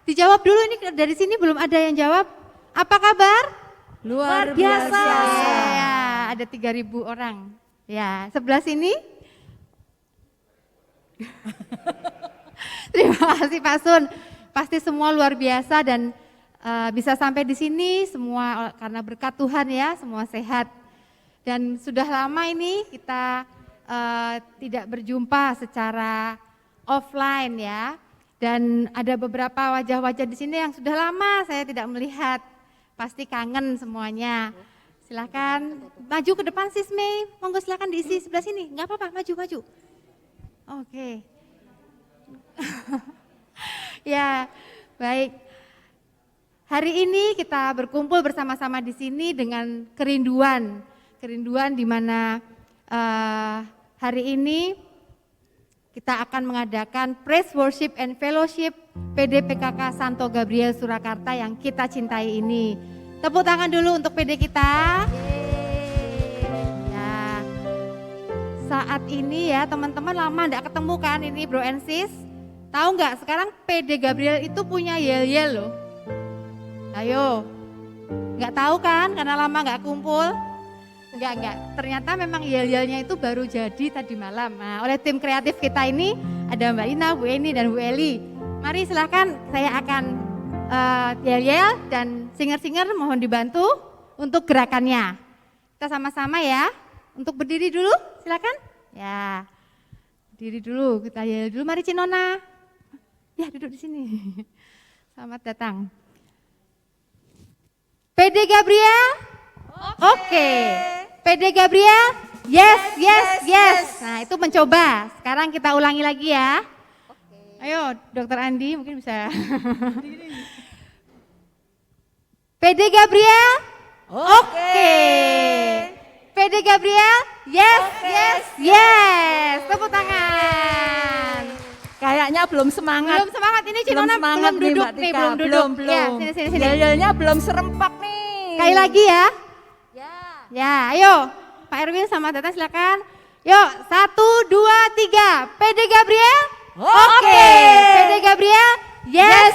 Dijawab dulu, ini dari sini belum ada yang jawab. Apa kabar? Luar biasa. Ya, ada 3.000 orang. Ya, sebelah sini. Terima kasih Pak Sun. Pasti semua luar biasa dan bisa sampai di sini semua karena berkat Tuhan ya, semua sehat. Dan sudah lama ini kita tidak berjumpa secara offline ya. Dan ada beberapa wajah-wajah di sini yang sudah lama saya tidak melihat. Pasti kangen semuanya. Silakan maju ke depan Sis Mei. Monggo silakan diisi sebelah sini. Enggak apa-apa, maju. Oke. Ya, baik. Hari ini kita berkumpul bersama-sama di sini dengan kerinduan di mana hari ini kita akan mengadakan Praise Worship and Fellowship PD PKK Santo Gabriel Surakarta yang kita cintai ini. Tepuk tangan dulu untuk PD kita. Ya, saat ini ya teman-teman lama enggak ketemu kan ini Bro and Sis. Tahu nggak sekarang PD Gabriel itu punya yel-yel loh. Ayo, nggak tahu kan karena lama nggak kumpul? Enggak. Ternyata memang yel-yelnya itu baru jadi tadi malam. Nah, oleh tim kreatif kita ini ada Mbak Ina, Bu Eni, dan Bu Eli. Mari silakan saya akan yel-yel dan singer-singer mohon dibantu untuk gerakannya. Kita sama-sama ya. Untuk berdiri dulu, silakan. Ya, berdiri dulu, kita yel dulu. Mari Cinona. Ya, duduk di sini. Selamat datang. PD Gabriel? Oke. PD Gabriel? Yes. Nah, itu mencoba. Sekarang kita ulangi lagi ya. Ayo, Dokter Andi mungkin bisa. PD Gabriel? Oke. PD Gabriel? Yes. Tepuk tangan. Kayaknya belum semangat. Belum semangat ini Cinona belum duduk nih, belum duduk. Belum. Ya, sini. Yel-yelnya belum serempak nih. Sekali lagi ya. Ya, ayo Pak Erwin sama Tata silakan. Yuk, 1, 2, 3. PD Gabriel? Oke. PD Gabriel? Yes.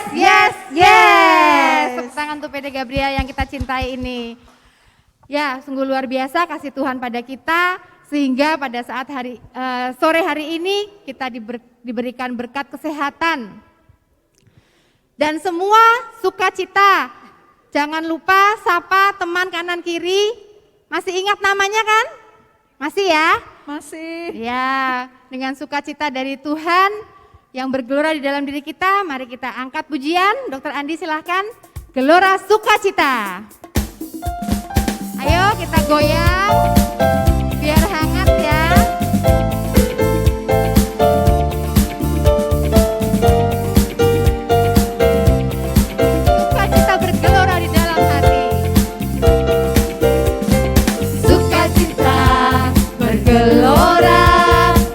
Tepuk tangan untuk PD Gabriel yang kita cintai ini. Ya, sungguh luar biasa kasih Tuhan pada kita sehingga pada saat sore hari ini kita diberikan berkat kesehatan dan semua sukacita. Jangan lupa sapa teman kanan kiri. Masih ingat namanya kan? Masih ya? Masih. Ya, dengan sukacita dari Tuhan yang bergelora di dalam diri kita, mari kita angkat pujian. Dokter Andi silahkan, gelora sukacita. Ayo kita goyang, biar hangat ya. Sukacita bergelora di dalam hati. Bergelora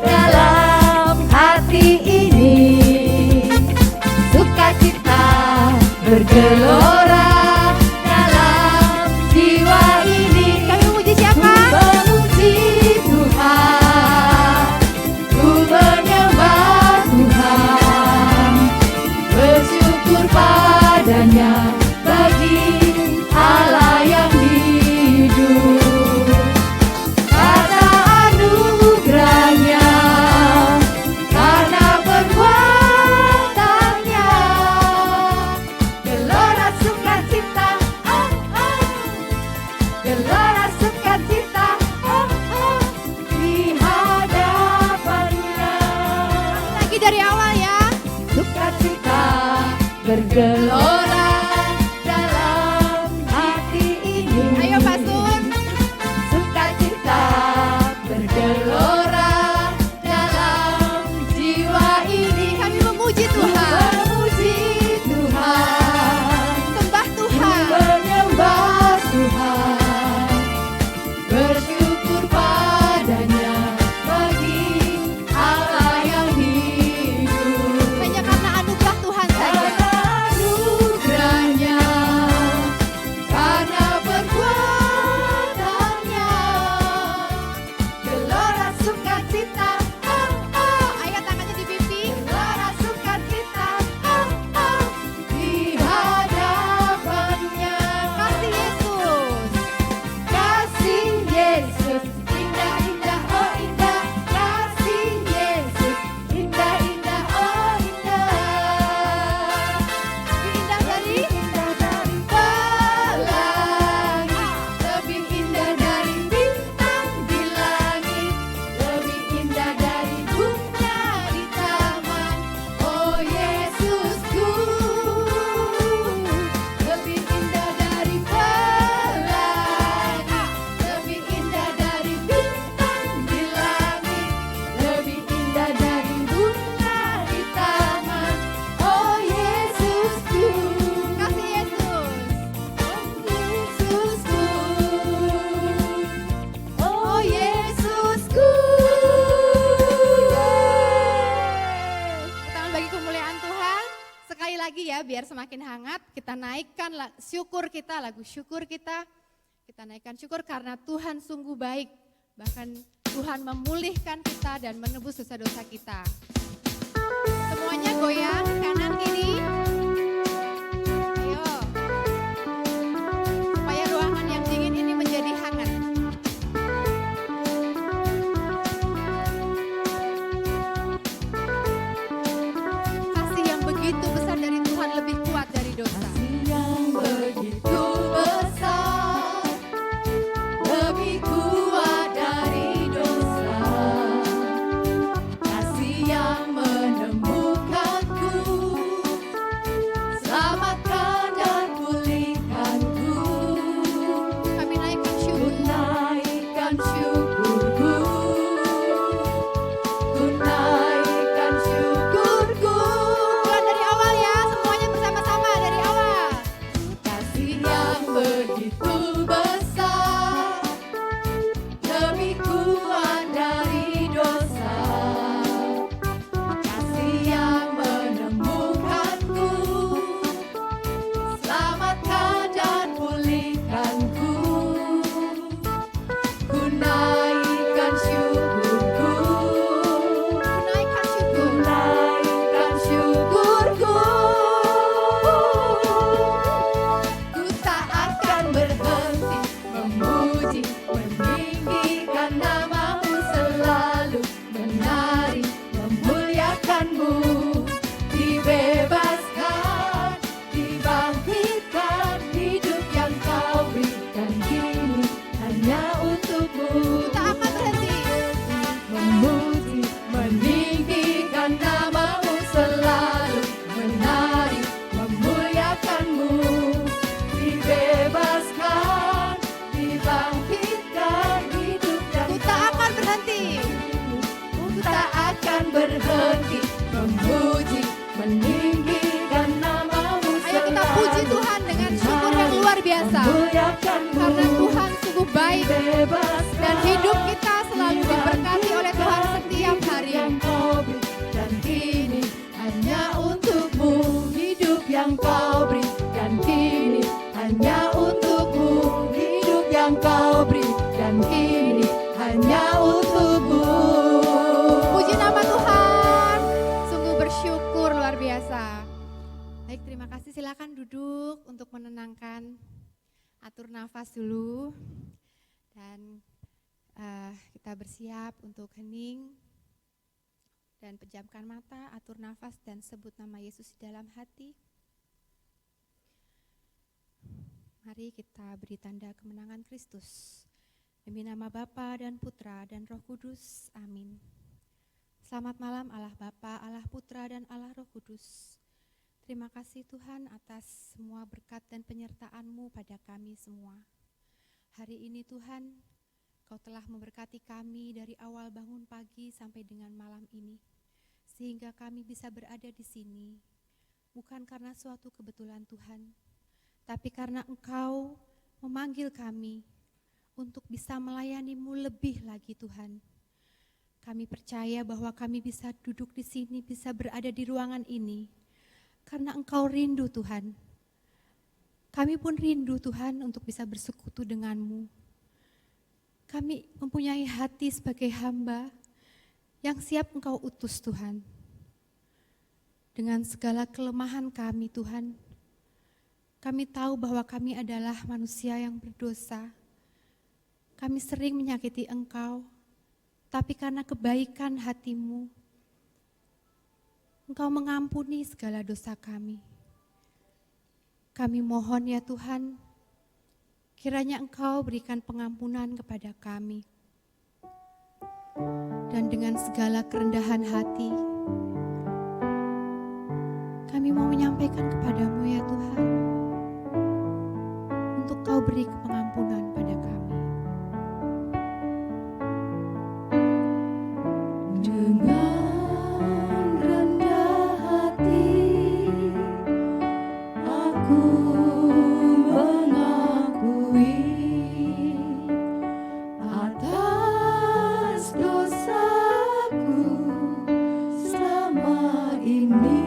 dalam hati ini, sukacita bergelora dalam jiwa ini. Kami memuji siapa? Memuji Tuhan, ku menyembah Tuhan, bersyukur padanya bagi Allah yang hidup. Bergelora dalam hati ini. Ayo Pak Sun. Sukacita bergelora dalam jiwa ini. Kami memuji Tuhan. Memuji Tuhan. Sembah Tuhan. Menyembah Tuhan. Bersyukur padanya bagi Allah yang hidup. Hanya karena anugerah Tuhan saja. lagi ya biar semakin hangat, kita naikkan syukur kita, lagu syukur kita. Kita naikkan syukur karena Tuhan sungguh baik. Bahkan Tuhan memulihkan kita dan menebus dosa-dosa kita. Semuanya goyang kanan kiri. Ayo. Supaya ruangan yang dingin ini menjadi hangat. Kasih yang begitu besar dari Tuhan lebih kuat dari dosa. Kasih yang begitu besar, lebih kuat dari dosa. Kasih yang menemukanku, selamatkan dan pulihkanku. Kami naikkan Ku syukur. naikkan syukurku, ku naikkan syukurku. Bukan dari awal ya, semuanya bersama-sama dari awal. Kasih yang begitu besar, lebih kuat dari dosa. Kasih yang menemukanku, selamatkan dan pulihkanku. Ku naikkan syukurku, Naikkan ku syukur. naikkan syukurku. Ku tak akan berhenti memuji, meninggikan namamu selalu, menari, memuliakanmu. Dibebaskan, dibangkitkan, hidup yang kau berikan kini hanya untukmu. Ku tak akan berhenti. Memuji, meninggikan namamu selalu, menari, memuliakanmu. Dibebaskan, dibangkitkan, hidup yang Ku tak akan berhenti. ku tak akan berhenti memuji, meninggikan namamu Ayo kita selalu. puji Tuhan dengan syukur yang luar biasa. Memuliakanmu. Karena Tuhan sungguh baik Dibebaskan, dan hidup kita selalu diberkati oleh Tuhan setiap hari. yang kau beri dan kini hanya untukmu. Hidup yang kau beri dan kini hanya untukmu. Hidup yang kau beri dan kini hanya untukmu. Puji nama Tuhan. Sungguh bersyukur luar biasa. Baik, terima kasih. Silakan duduk untuk menenangkan. Atur nafas dulu. Dan kita bersiap untuk hening. Dan pejamkan mata, atur nafas dan sebut nama Yesus di dalam hati. Mari kita beri tanda kemenangan Kristus. Demi nama Bapa dan Putra dan Roh Kudus. Amin. Selamat malam Allah Bapa, Allah Putra dan Allah Roh Kudus. Terima kasih Tuhan atas semua berkat dan penyertaan-Mu pada kami semua. Hari ini Tuhan, Kau telah memberkati kami dari awal bangun pagi sampai dengan malam ini. Sehingga kami bisa berada di sini, bukan karena suatu kebetulan Tuhan, tapi karena Engkau memanggil kami untuk bisa melayani-Mu lebih lagi Tuhan. Kami percaya bahwa kami bisa duduk di sini, bisa berada di ruangan ini, karena Engkau rindu Tuhan. Kami pun rindu Tuhan untuk bisa bersekutu dengan-Mu. Kami mempunyai hati sebagai hamba yang siap Engkau utus Tuhan. Dengan segala kelemahan kami Tuhan, kami tahu bahwa kami adalah manusia yang berdosa. Kami sering menyakiti Engkau, tapi karena kebaikan hati-Mu, Engkau mengampuni segala dosa kami. Kami mohon ya Tuhan, kiranya Engkau berikan pengampunan kepada kami. Dan dengan segala kerendahan hati, kami mau menyampaikan kepadamu ya Tuhan, untuk Kau beri pengampunan pada kami. Dengan rendah hati aku mengakui atas dosaku selama ini.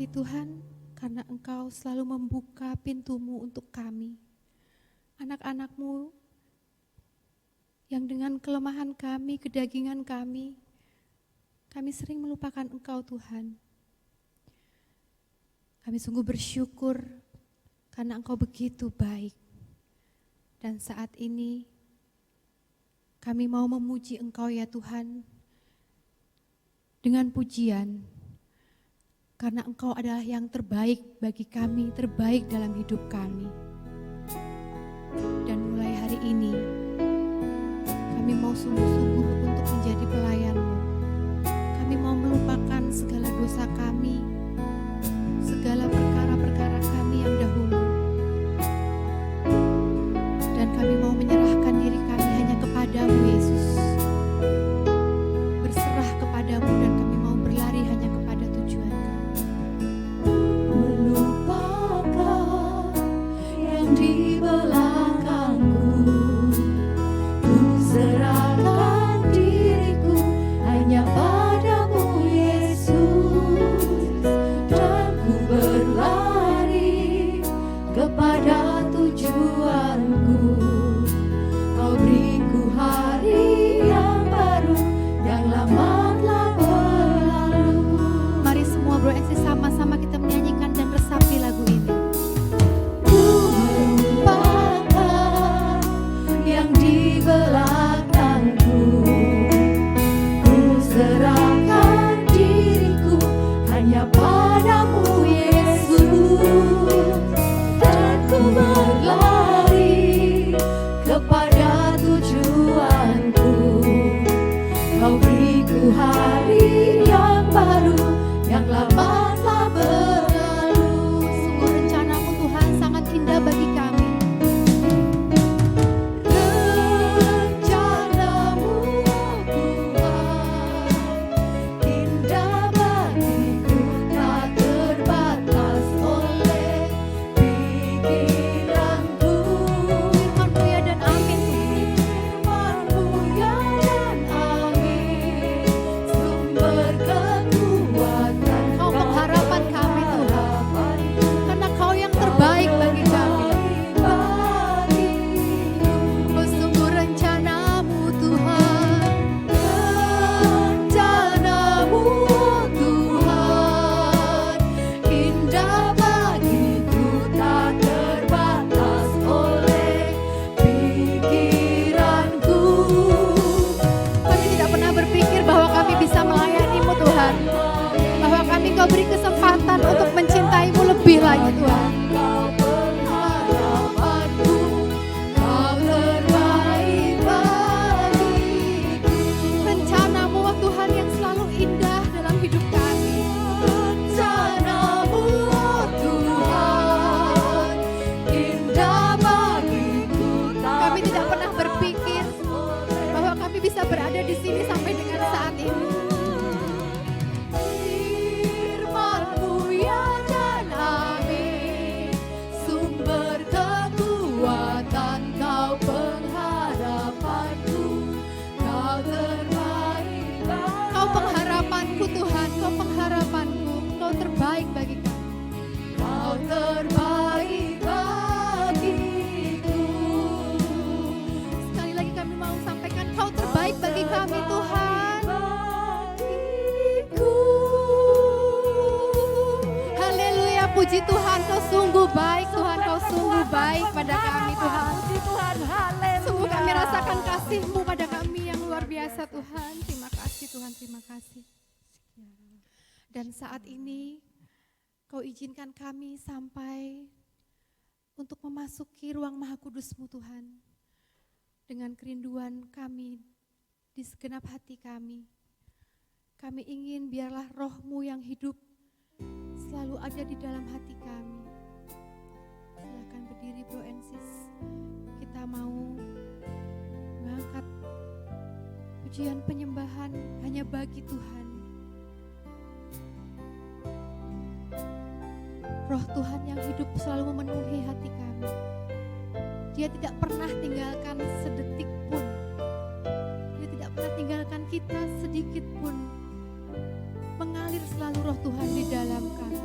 kasih Tuhan, karena Engkau selalu membuka pintu-Mu untuk kami, anak-anak-Mu yang dengan kelemahan kami, kedagingan kami sering melupakan Engkau Tuhan. Kami sungguh bersyukur karena Engkau begitu baik. Dan saat ini kami mau memuji Engkau ya Tuhan dengan pujian, karena Engkau adalah yang terbaik bagi kami, terbaik dalam hidup kami. Dan mulai hari ini kami mau sungguh-sungguh untuk menjadi pelayan-Mu. Kami mau melupakan segala dosa kami, segala perkara-perkara kami yang dahulu. Dan kami mau menyerahkan diri kami hanya kepadamu Yesus. Berserah kepadamu dan kami mau berlari hanya kepada tujuan kami. Melupakan yang di belakangku, ku serahkan diriku hanya padamu Yesus, dan ku berlari kepada tujuanku. Kau beriku hari yang baru, yang lama telah berlalu. Mari semua bro and sis sama-sama kita menyanyikan dan resapi lagu ini. Ku melupakan yang di belakangku, ku serahkan diriku hanya padamu Yesus, dan ku berlari kepada tujuanku. Kau beriku hari yang baru, yang lama telah berlalu. Sungguh rencana-Mu Tuhan sangat indah bagi kami. Rencana-Mu Tuhan indah bagiku, tak terbatas oleh pikiranku. Firman-Mu ya dan amin Tuhan. Firman-Mu ya dan amin, sumber kekuatan. Kau pengharapan kami Tuhan, karena Kau yang terbaik bagi kami. Oh sungguh rencana-Mu Tuhan, Rencana-Mu Tuhan indah bagiku, tak terbatas oleh pikiranku. kami tidak pernah berpikir bahwa kami bisa melayani-Mu Tuhan, bahwa kami Kau beri kesempatan untuk mencintai-Mu lebih lagi Tuhan. Kau pengharapanku, Kau terbaik bagiku. Rencana-Mu Tuhan yang selalu indah dalam hidup kami. Rencana-Mu Tuhan indah bagiku, Kami tidak pernah berpikir bahwa kami bisa berada di sini sampai dengan saat ini. Firman-Mu ya dan amin, sumber kekuatan. Kau pengharapanku, Kau terbaik bagiku. Kau pengharapanku Tuhan, Kau pengharapanku, Kau terbaik bagi kami. Kau terbaik bagiku. Sekali lagi kami mau sampaikan Kau terbaik bagi kami Tuhan. Bagiku. Haleluya, puji Tuhan, Kau sungguh baik Tuhan, Kau sungguh baik pada kami Tuhan. Puji Tuhan, haleluya. Sungguh kami rasakan kasih-Mu pada kami yang luar biasa Tuhan. Terima kasih Tuhan, terima kasih. Dan saat ini Kau izinkan kami sampai untuk memasuki ruang Maha Kudus-Mu Tuhan. Dengan kerinduan kami di segenap hati kami. Kami ingin biarlah Roh-Mu yang hidup selalu ada di dalam hati kami. Silakan berdiri bro and sis. Kita mau mengangkat pujian penyembahan hanya bagi Tuhan. Roh Tuhan yang hidup selalu memenuhi hati kami. Dia tidak pernah tinggalkan sedetik pun. Dia tidak pernah tinggalkan kita sedikit pun. mengalir selalu roh Tuhan di dalam kami.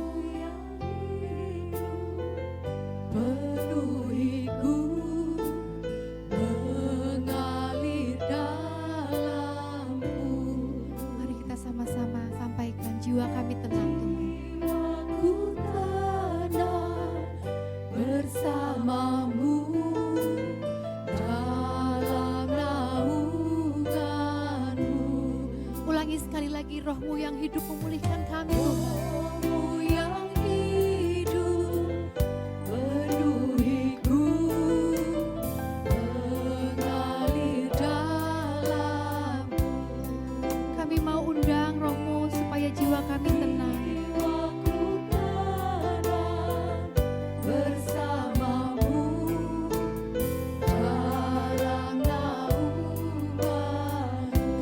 Penuhiku, mengalir dalamku. Mari kita sama-sama sampaikan, jiwa kami tenang Tuhan. Ku tenang bersamamu dalam naunganmu. Ulangi sekali lagi, rohmu yang hidup memulihkan kami Tuhan. Rohmu yang hidup penuhiku, mengalir dalamku. Kami mau undang rohmu supaya jiwa kami tenang. Jiwaku tenang bersamamu dalam naunganmu.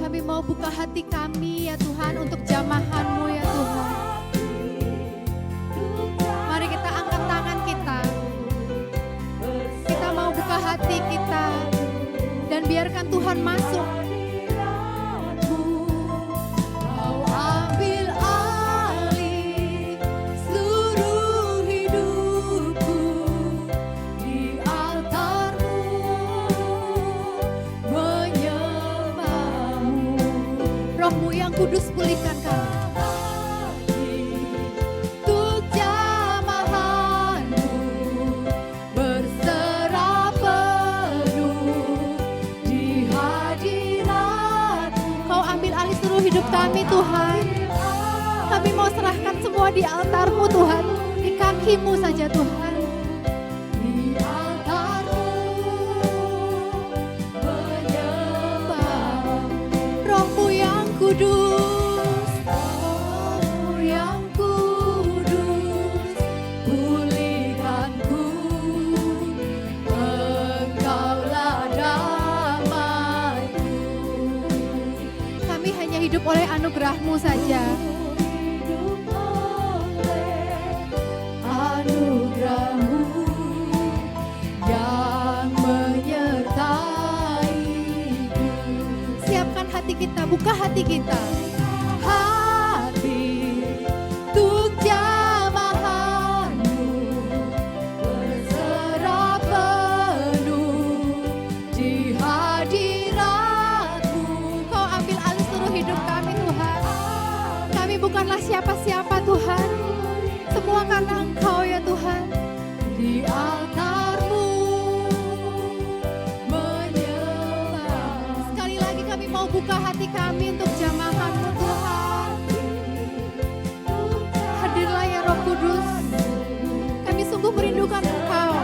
Kami mau buka hati kami ya Tuhan untuk jamahan-Mu ya Tuhan. Mari kita angkat tangan kita. Kita mau buka hati kita dan biarkan Tuhan masuk. Kau ambil alih seluruh hidupku di altar-Mu, menyembah-Mu. Roh-Mu yang kudus pulihkan kami. Untuk jamahan-Mu berserah penuh di hadirat-Mu. Kau ambil alih seluruh hidup kami Tuhan. Kami mau serahkan semua di altar-Mu Tuhan. Di kaki-Mu saja Tuhan. Di altar-Mu menyembah. Roh-Mu yang kudus. Roh-Mu yang kudus, pulihkanku. Engkaulah damaiku. Kami hanya hidup oleh anugerah-Mu saja. Hidup oleh anugerah-Mu yang menyertaiku. Siapkan hati kita, buka hati kita. Hati untuk jamahan-Mu berserah penuh di hadirat-Mu. Kau ambil alih seluruh hidup kami Tuhan. Kami bukanlah siapa-siapa Tuhan. Semua karena Engkau ya Tuhan. Di altar-Mu menyembah. Sekali lagi kami mau buka hati kami untuk jamahan-Mu Tuhan. Hadirlah ya Roh Kudus. Kami sungguh merindukan Engkau.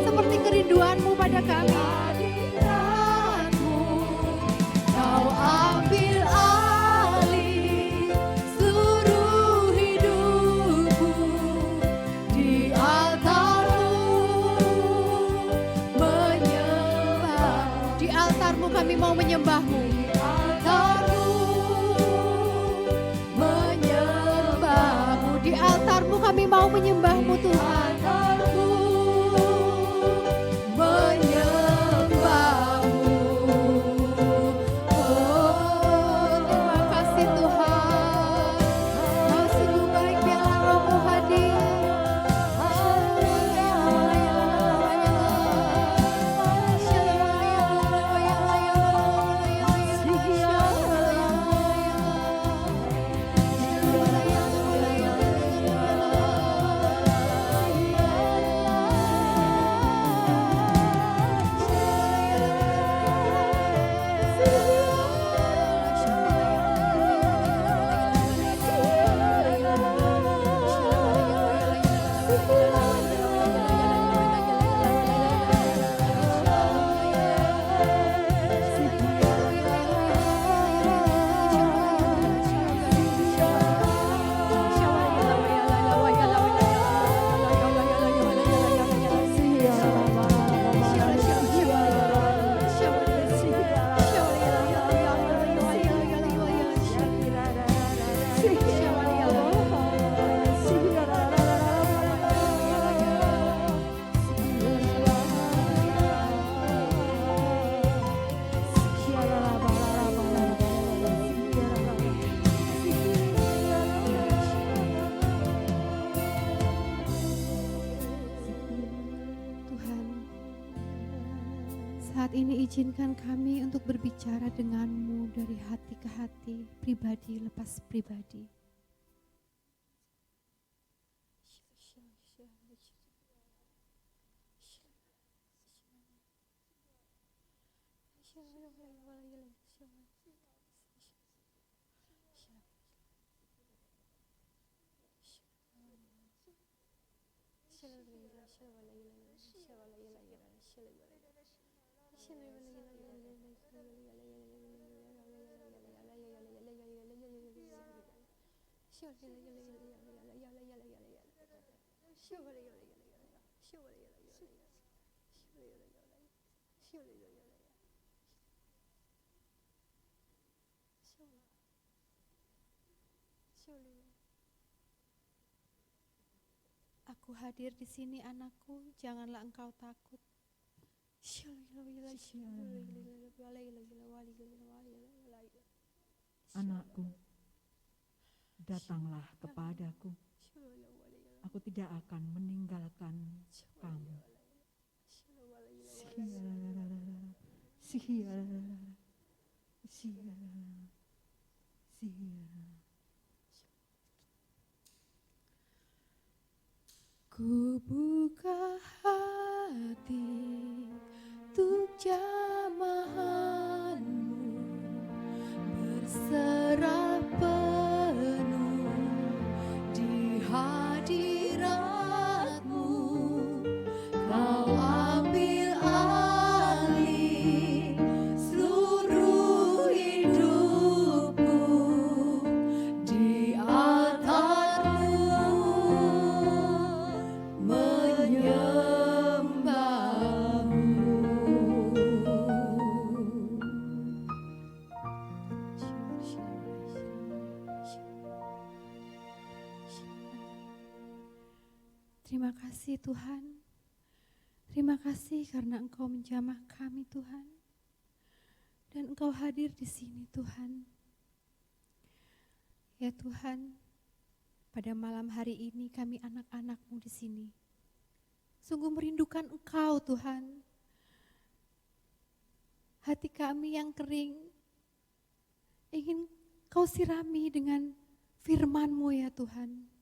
Seperti kerinduan-Mu pada kami. Hadirat-Mu, Kau ambil alih seluruh hidupku di altar-Mu menyembah. Di altar-Mu kami mau menyembah-Mu. Altar-Mu menyembah-Mu. Di altar-Mu kami mau menyembah-Mu Tuhan. Altar-Mu menyembah-Mu. Oh, terima kasih Tuhan. Kau sungguh baik biarlah Roh-Mu hadir. saat ini izinkan kami untuk berbicara denganmu dari hati ke hati, pribadi lepas pribadi. Aku hadir di sini anakku, janganlah engkau takut. Anakku, datanglah kepadaku. Aku tidak akan meninggalkan kamu. Ku buka hati untuk jamahanmu, berserah penuh di hadiratmu. Kau ambil alih seluruh hidupku di altarmu, terima kasih Tuhan. Terima kasih karena Engkau menjamah kami Tuhan. Dan Engkau hadir di sini Tuhan. Ya Tuhan, pada malam hari ini kami anak-anak-Mu di sini sungguh merindukan Engkau Tuhan. Hati kami yang kering ingin Kau sirami dengan firman-Mu ya Tuhan.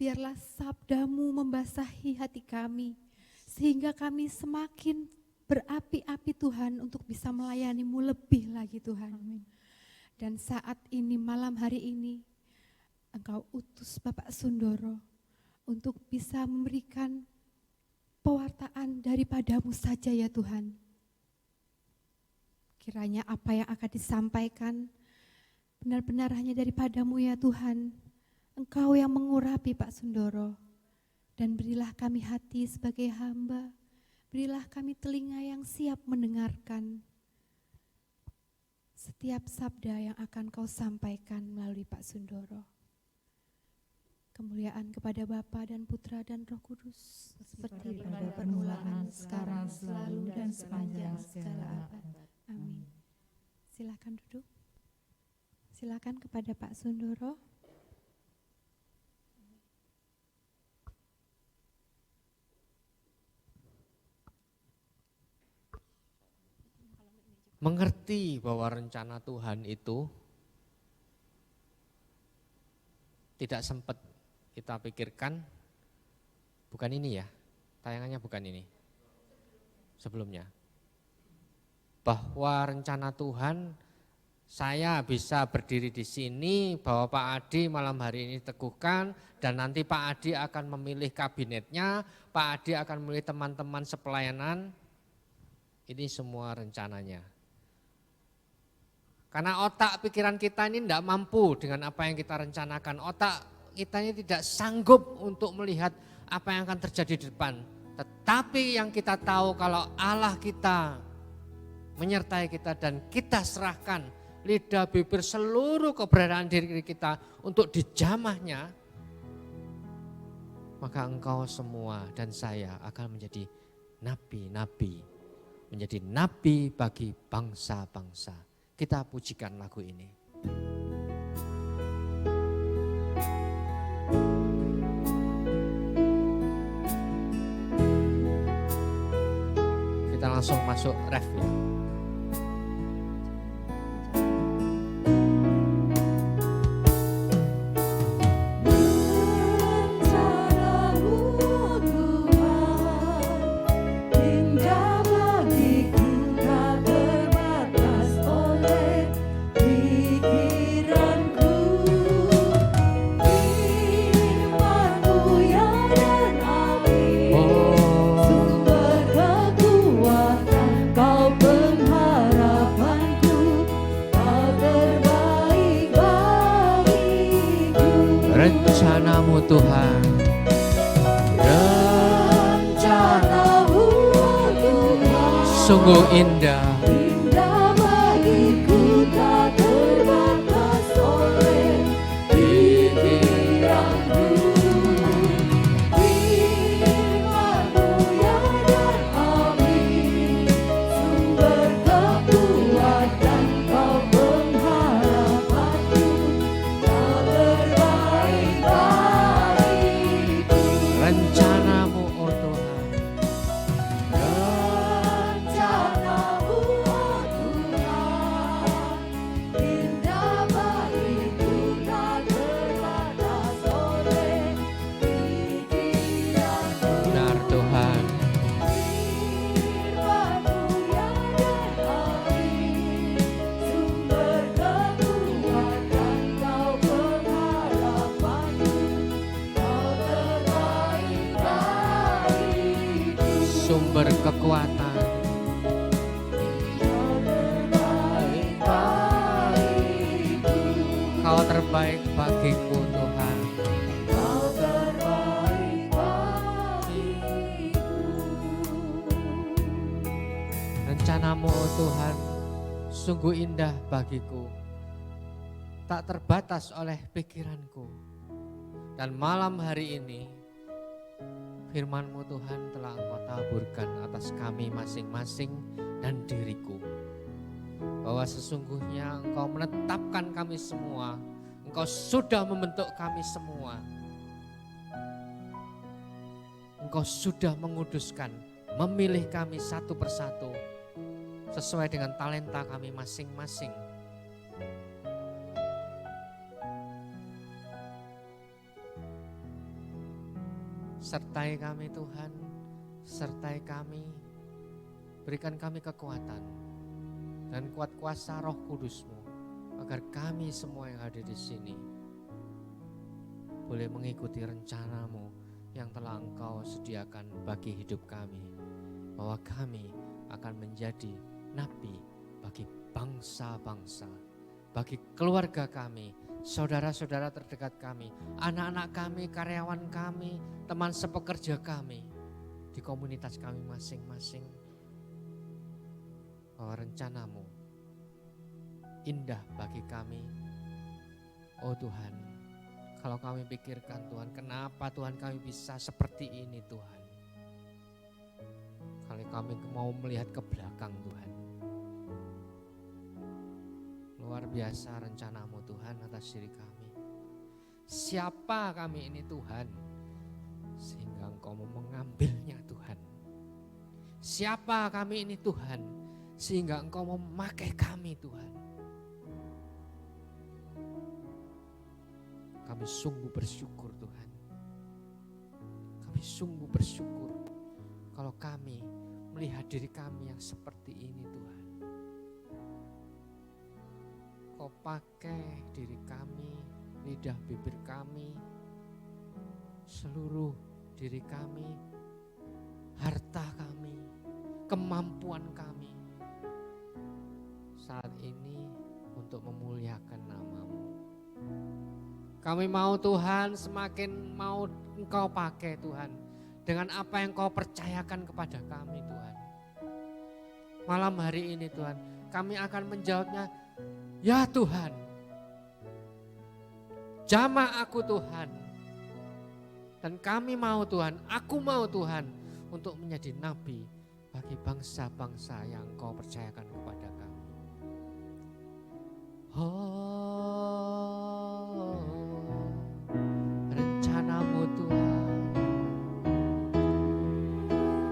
Biarlah sabda-Mu membasahi hati kami, sehingga kami semakin berapi-api Tuhan untuk bisa melayani-Mu lebih lagi Tuhan. Amin. Dan saat ini, malam hari ini, Engkau utus Bapak Sundoro untuk bisa memberikan pewartaan daripada-Mu saja ya Tuhan. Kiranya apa yang akan disampaikan benar-benar hanya daripada-Mu ya Tuhan. Engkau yang mengurapi Pak Sundoro, dan berilah kami hati sebagai hamba, berilah kami telinga yang siap mendengarkan setiap sabda yang akan Kau sampaikan melalui Pak Sundoro. Kemuliaan kepada Bapa dan Putra dan Roh Kudus, seperti pada permulaan, sekarang, selalu, dan sepanjang segala abad. Amin. Silakan duduk. Silakan kepada Pak Sundoro. Mengerti bahwa rencana Tuhan itu tidak sempat kita pikirkan, bukan ini ya, tayangannya bukan ini, sebelumnya. Bahwa rencana Tuhan, saya bisa berdiri di sini, bahwa Pak Adi malam hari ini teguhkan, dan nanti Pak Adi akan memilih kabinetnya, Pak Adi akan memilih teman-teman sepelayanan, ini semua rencananya. Karena otak pikiran kita ini tidak mampu dengan apa yang kita rencanakan. Otak kita ini tidak sanggup untuk melihat apa yang akan terjadi di depan. Tetapi yang kita tahu kalau Allah kita menyertai kita dan kita serahkan lidah, bibir, seluruh keberadaan diri kita untuk dijamahnya, maka engkau semua dan saya akan menjadi nabi-nabi. Menjadi nabi bagi bangsa-bangsa. Kita pujikan lagu ini. Kita langsung masuk ref ya. Rencanamu Tuhan, Rencanamu Tuhan, sungguh indah. indah bagiku, tak terbatas oleh pikiranku. Firman-Mu ya dan amin, sumber kekuatan Kau pengharapanku, Kau terbaik bagiku. Rencanamu oh Tuhan, Rencanamu oh Tuhan, indah bagiku, tak terbatas oleh pikiranku. benar Tuhan. Firman-Mu ya dan amin, sumber kekuatan Kau pengharapanku, Kau terbaik bagiku. Sumber kekuatan, Kau terbaik bagiku Tuhan. Kau terbaik bagiku. Rencanamu oh Tuhan, sungguh indah bagiku, tak terbatas oleh pikiranku. Dan malam hari ini, firman-Mu Tuhan telah Engkau taburkan atas kami masing-masing dan diriku. Bahwa sesungguhnya Engkau menetapkan kami semua, Engkau sudah membentuk kami semua. Engkau sudah menguduskan, memilih kami satu persatu, sesuai dengan talenta kami masing-masing. Sertai kami Tuhan, sertai kami, berikan kami kekuatan dan kuat kuasa Roh Kudus-Mu, agar kami semua yang hadir di sini boleh mengikuti rencana-Mu yang telah Engkau sediakan bagi hidup kami, bahwa kami akan menjadi nabi bagi bangsa-bangsa, bagi keluarga kami, saudara-saudara terdekat kami, anak-anak kami, karyawan kami, teman sepekerja kami, di komunitas kami masing-masing. Bahwa rencana-Mu indah bagi kami. Oh Tuhan, kalau kami pikirkan Tuhan, kenapa Tuhan kami bisa seperti ini Tuhan. Kalau kami mau melihat ke belakang Tuhan, luar biasa rencana-Mu Tuhan atas diri kami. Siapa kami ini Tuhan, sehingga Engkau mau mengambilnya Tuhan. Siapa kami ini Tuhan, sehingga Engkau mau memakai kami Tuhan. Kami sungguh bersyukur Tuhan. Kami sungguh bersyukur kalau kami melihat diri kami yang seperti ini Tuhan. Kau pakai diri kami, lidah bibir kami, seluruh diri kami, harta kami, kemampuan kami saat ini untuk memuliakan nama-Mu. Kami mau Tuhan, semakin mau Engkau pakai Tuhan, dengan apa yang Kau percayakan kepada kami Tuhan. Malam hari ini Tuhan, kami akan menjawabnya, ya Tuhan, jamah aku Tuhan. Dan kami mau Tuhan, aku mau Tuhan, untuk menjadi nabi bagi bangsa-bangsa yang Kau percayakan kepada kami. Oh, rencana-Mu Tuhan,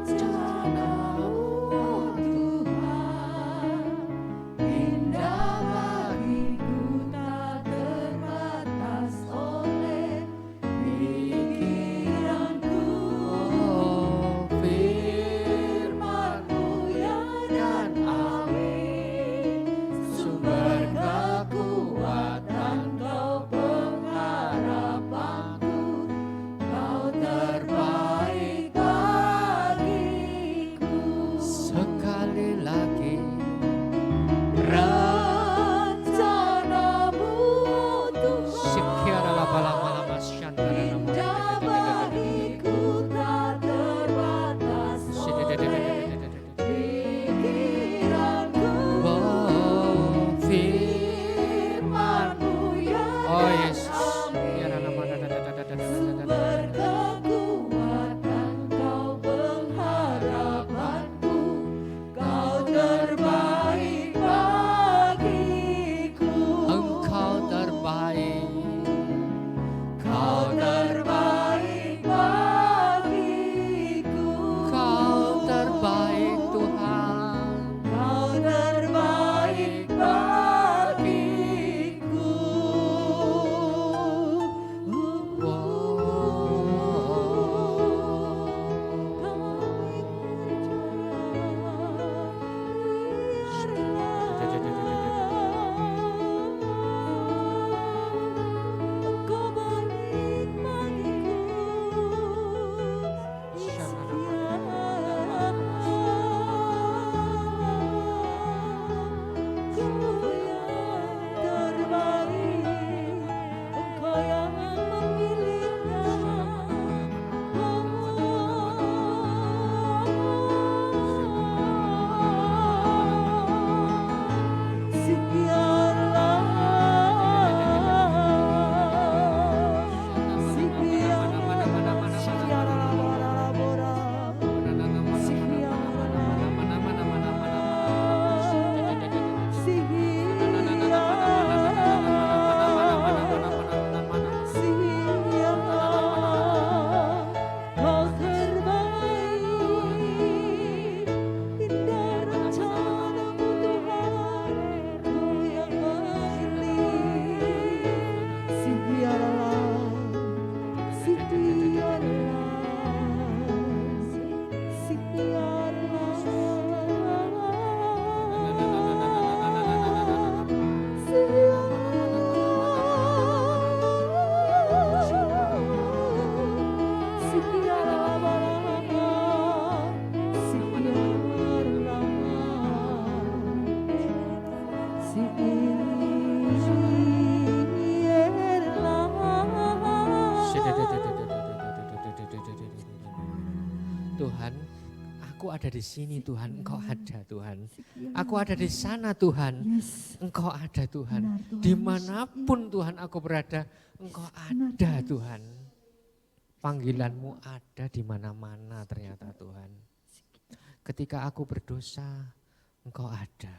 Rencana-Mu Aku ada di sini Tuhan, Engkau ada Tuhan. Aku ada di sana Tuhan, Engkau ada Tuhan. Benar, Tuhan. Dimanapun Tuhan aku berada, Engkau ada Tuhan. Panggilanmu ada di mana-mana ternyata Tuhan. Ketika aku berdosa, Engkau ada.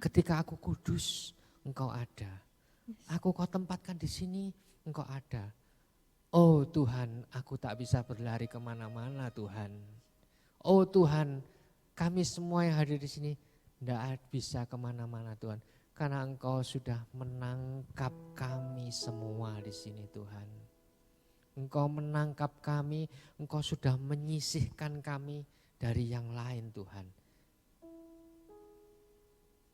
Ketika aku kudus, Engkau ada. Aku kau tempatkan di sini, Engkau ada. Oh Tuhan, aku tak bisa berlari kemana-mana Tuhan. Oh Tuhan, kami semua yang hadir di sini tidak bisa kemana-mana Tuhan. Karena Engkau sudah menangkap kami semua di sini Tuhan. Engkau menangkap kami, Engkau sudah menyisihkan kami dari yang lain Tuhan.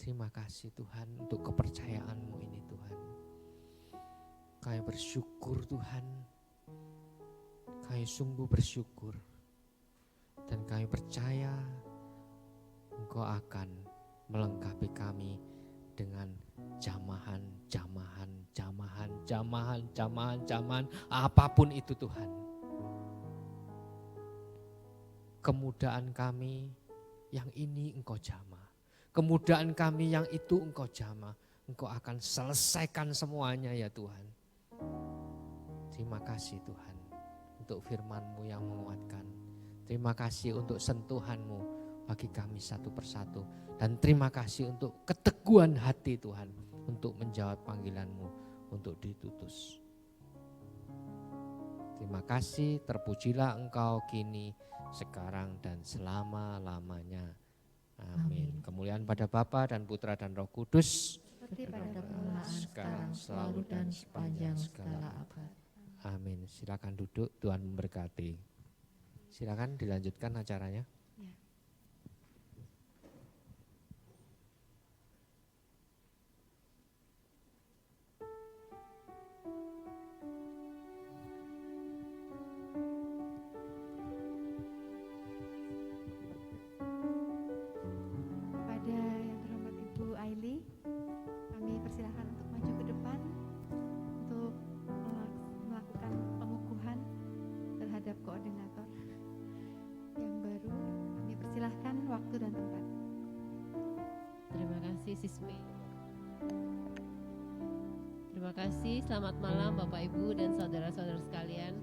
Terima kasih Tuhan untuk kepercayaan-Mu ini Tuhan. Kami bersyukur Tuhan, kami sungguh bersyukur. Dan kami percaya Engkau akan melengkapi kami dengan jamahan, apapun itu Tuhan. Kemudahan kami yang ini Engkau jamah. Kemudahan kami yang itu Engkau jamah. Engkau akan selesaikan semuanya ya Tuhan. Terima kasih Tuhan untuk firman-Mu yang menguatkan. Terima kasih untuk sentuhan-Mu bagi kami satu persatu. Dan terima kasih untuk keteguhan hati Tuhan untuk menjawab panggilan-Mu untuk ditutus. Terima kasih, terpujilah Engkau kini, sekarang dan selama-lamanya. Amin. Kemuliaan pada Bapa dan Putra dan Roh Kudus. Seperti pada permulaan, Sekarang, selalu dan sepanjang segala abad. Amin. Silakan duduk, Tuhan memberkati. Silakan dilanjutkan acaranya. Ya. Kepada yang terhormat Ibu Aili, kami persilahkan untuk maju ke depan untuk melakukan pengukuhan terhadap koordinator yang baru. Kami persilahkan waktu dan tempat. Terima kasih Siswi. Terima kasih, selamat malam Bapak Ibu dan saudara-saudara sekalian.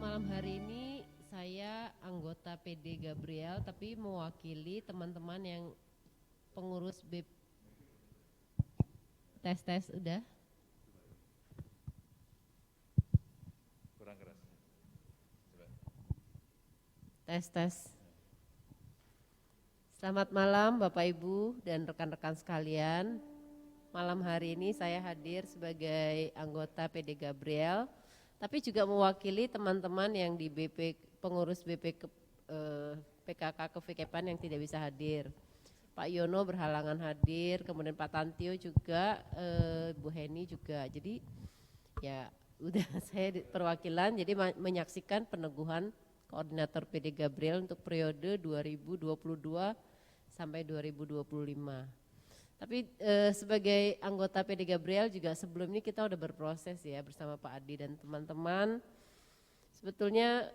Malam hari ini saya anggota PD Gabriel tapi mewakili teman-teman yang pengurus BP. Tes udah. Kurang keras. Coba. Tes. Selamat malam Bapak Ibu dan rekan-rekan sekalian. Malam hari ini saya hadir sebagai anggota PD Gabriel, tapi juga mewakili teman-teman yang di pengurus PKK Kevikepan yang tidak bisa hadir. Pak Yono berhalangan hadir, kemudian Pak Tantio juga, Bu Heni juga. Jadi ya udah saya perwakilan, jadi menyaksikan peneguhan koordinator PD Gabriel untuk periode 2022 sampai 2025. Tapi sebagai anggota PD Gabriel juga sebelum ini kita udah berproses ya bersama Pak Adi dan teman-teman. Sebetulnya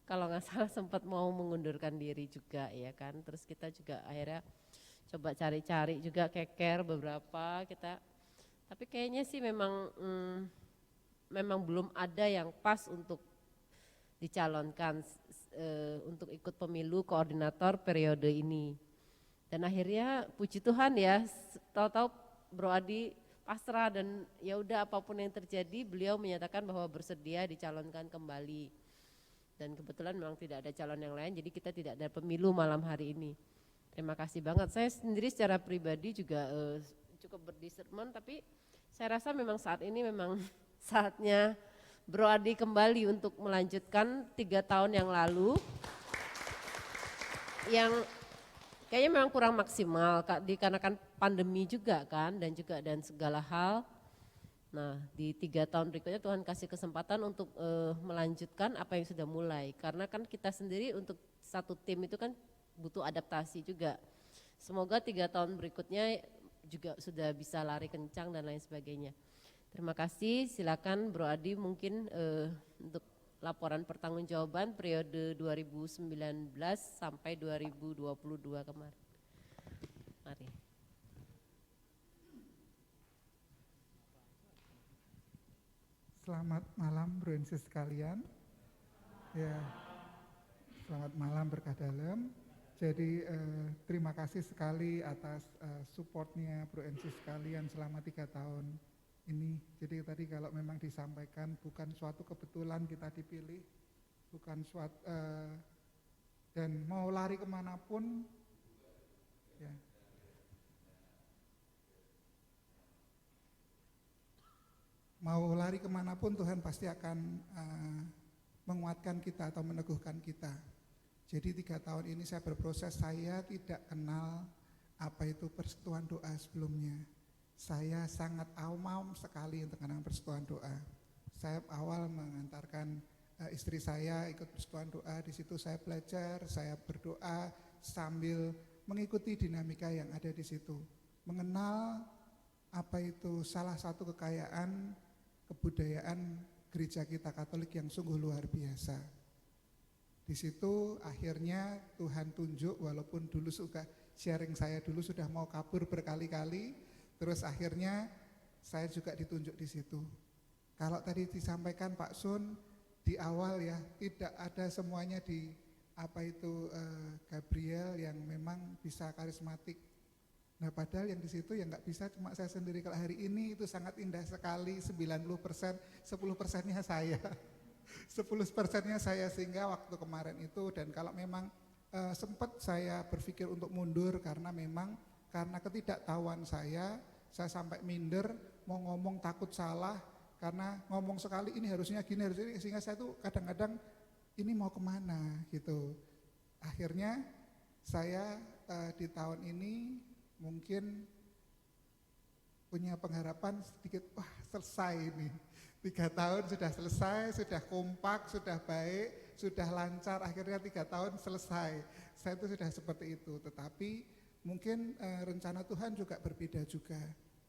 kalau nggak salah sempat mau mengundurkan diri juga ya kan. Terus kita juga akhirnya coba cari-cari juga keker beberapa kita. Tapi kayaknya sih memang belum ada yang pas untuk dicalonkan untuk ikut pemilu koordinator periode ini. Dan akhirnya puji Tuhan ya, tahu-tahu Bro Adi pasrah dan ya udah apapun yang terjadi beliau menyatakan bahwa bersedia dicalonkan kembali. Dan kebetulan memang tidak ada calon yang lain, jadi kita tidak ada pemilu malam hari ini. Terima kasih banget. Saya sendiri secara pribadi juga cukup berdisernmen, tapi saya rasa memang saat ini memang saatnya Bro Adi kembali untuk melanjutkan 3 tahun yang lalu yang kayaknya memang kurang maksimal dikarenakan pandemi juga kan dan segala hal. Nah di 3 tahun berikutnya Tuhan kasih kesempatan untuk melanjutkan apa yang sudah mulai. Karena kan kita sendiri untuk satu tim itu kan butuh adaptasi juga. Semoga 3 tahun berikutnya juga sudah bisa lari kencang dan lain sebagainya. Terima kasih, silakan Bro Adi mungkin untuk laporan pertanggungjawaban periode 2019 sampai 2022 kemarin. Mari. Selamat malam Bro Ensis sekalian. Ya, selamat malam berkah dalam. Jadi terima kasih sekali atas supportnya Bro Ensis sekalian selama 3 tahun ini. Jadi tadi kalau memang disampaikan bukan suatu kebetulan kita dipilih, bukan suatu dan mau lari kemanapun, ya. Mau lari kemanapun Tuhan pasti akan menguatkan kita atau meneguhkan kita. Jadi 3 tahun ini saya berproses, saya tidak kenal apa itu persekutuan doa sebelumnya. Saya sangat awam sekali dengan persekutuan doa. Saya awal mengantarkan istri saya ikut persekutuan doa, di situ saya belajar, saya berdoa sambil mengikuti dinamika yang ada di situ. Mengenal apa itu salah satu kekayaan kebudayaan gereja kita Katolik yang sungguh luar biasa. Di situ akhirnya Tuhan tunjuk, walaupun dulu suka sharing saya dulu sudah mau kabur berkali-kali, terus akhirnya saya juga ditunjuk di situ. Kalau tadi disampaikan Pak Sun di awal ya, tidak ada semuanya di apa itu Gabriel yang memang bisa karismatik. Nah padahal yang di situ yang nggak bisa cuma saya sendiri. Kalau hari ini itu sangat indah sekali, 90%, 10%-nya saya. 10%-nya saya, sehingga waktu kemarin itu, dan kalau memang sempat saya berpikir untuk mundur karena memang karena ketidaktahuan saya sampai minder, mau ngomong takut salah, karena ngomong sekali ini harusnya gini, harusnya ini, sehingga saya tuh kadang-kadang ini mau kemana gitu. Akhirnya saya di tahun ini mungkin punya pengharapan sedikit, wah selesai ini, 3 tahun sudah selesai, sudah kompak, sudah baik, sudah lancar, akhirnya 3 tahun selesai. Saya itu sudah seperti itu, tetapi mungkin rencana Tuhan juga berbeda juga,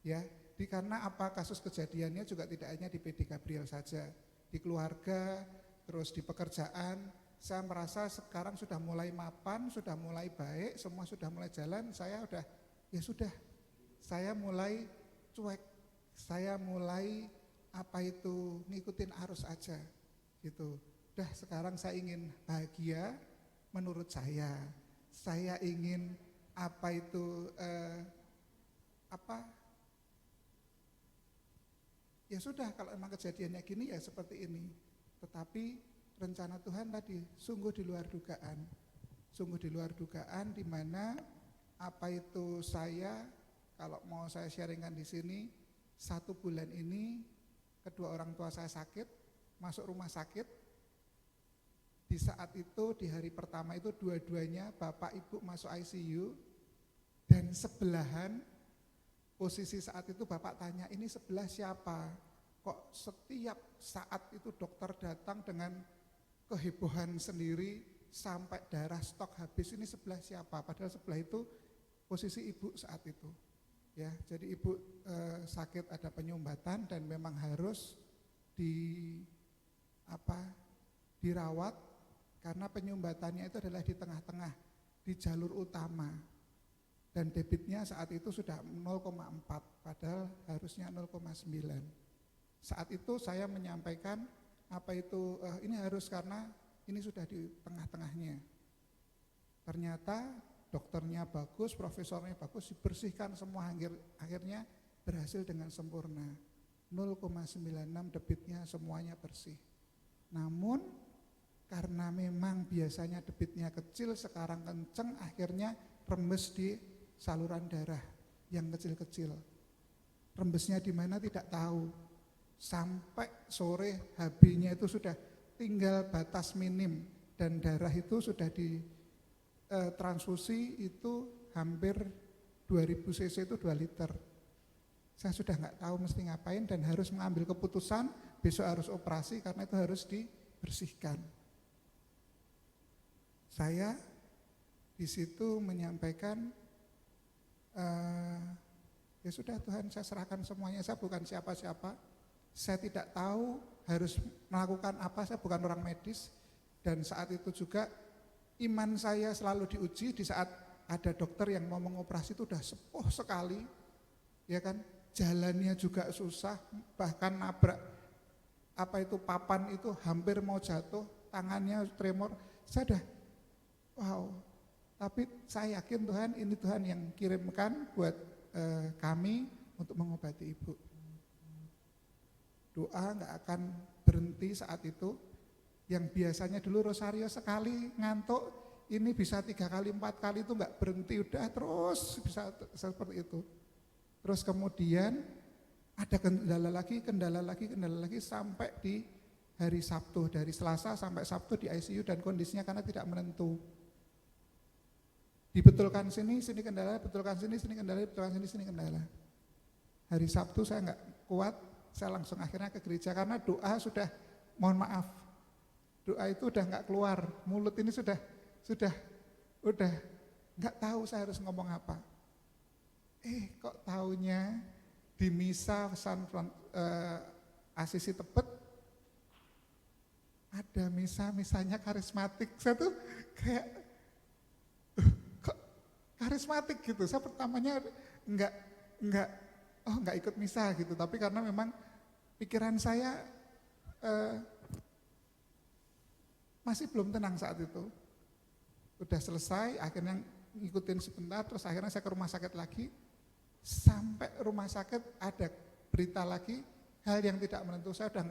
ya. Karena apa, kasus kejadiannya juga tidak hanya di PD Gabriel saja, di keluarga, terus di pekerjaan. Saya merasa sekarang sudah mulai mapan, sudah mulai baik, semua sudah mulai jalan, saya udah, ya sudah, saya mulai cuek, saya mulai apa itu ngikutin arus aja gitu. Udah sekarang saya ingin bahagia menurut saya ingin apa itu ya sudah, kalau emang kejadiannya gini ya seperti ini. Tetapi rencana Tuhan tadi sungguh di luar dugaan, di mana apa itu saya, kalau mau saya sharingkan di sini, 1 bulan ini kedua orang tua saya sakit, masuk rumah sakit. Di saat itu, di hari pertama itu dua-duanya bapak ibu masuk ICU, dan sebelahan posisi saat itu bapak tanya, ini sebelah siapa? Kok setiap saat itu dokter datang dengan kehebohan sendiri sampai darah stok habis, ini sebelah siapa? Padahal sebelah itu posisi ibu saat itu. Ya, jadi ibu sakit, ada penyumbatan dan memang harus dirawat karena penyumbatannya itu adalah di tengah-tengah, di jalur utama. Dan debitnya saat itu sudah 0,4, padahal harusnya 0,9. Saat itu saya menyampaikan apa itu ini harus, karena ini sudah di tengah-tengahnya. Ternyata dokternya bagus, profesornya bagus, dibersihkan semua, akhirnya berhasil dengan sempurna. 0,96 debitnya semuanya bersih. Namun karena memang biasanya debitnya kecil, sekarang kenceng, akhirnya rembes di saluran darah yang kecil-kecil. Rembesnya di mana tidak tahu. Sampai sore HB-nya itu sudah tinggal batas minim, dan darah itu sudah di transfusi itu hampir 2000 cc itu 2 liter. Saya sudah nggak tahu mesti ngapain dan harus mengambil keputusan besok harus operasi karena itu harus dibersihkan. Saya di situ menyampaikan ya sudah Tuhan, saya serahkan semuanya, saya bukan siapa-siapa, saya tidak tahu harus melakukan apa, saya bukan orang medis, dan saat itu juga iman saya selalu diuji di saat ada dokter yang mau mengoperasi itu udah sepuh sekali, ya kan, jalannya juga susah, bahkan nabrak apa itu papan itu hampir mau jatuh, tangannya tremor, saya udah wow. Tapi saya yakin Tuhan, ini Tuhan yang kirimkan buat kami untuk mengobati ibu. Doa nggak akan berhenti saat itu. Yang biasanya dulu rosario sekali ngantuk, ini bisa 3 kali 4 kali itu nggak berhenti, udah terus bisa seperti itu. Terus kemudian ada kendala lagi sampai di hari Sabtu, dari Selasa sampai Sabtu di ICU dan kondisinya karena tidak menentu. Dibetulkan sini kendala, betulkan sini kendala, betulkan sini kendala. Hari Sabtu saya nggak kuat, saya langsung akhirnya ke gereja karena doa sudah, mohon maaf, doa itu udah nggak keluar, mulut ini sudah nggak tahu saya harus ngomong apa. Kok taunya di misa Asisi Tebet ada misanya karismatik, saya tuh kayak kok karismatik gitu. Saya pertamanya nggak ikut misa gitu, tapi karena memang pikiran saya masih belum tenang saat itu. Udah selesai, akhirnya ngikutin sebentar, terus akhirnya saya ke rumah sakit lagi. Sampai rumah sakit ada berita lagi, hal yang tidak menentu, saya udah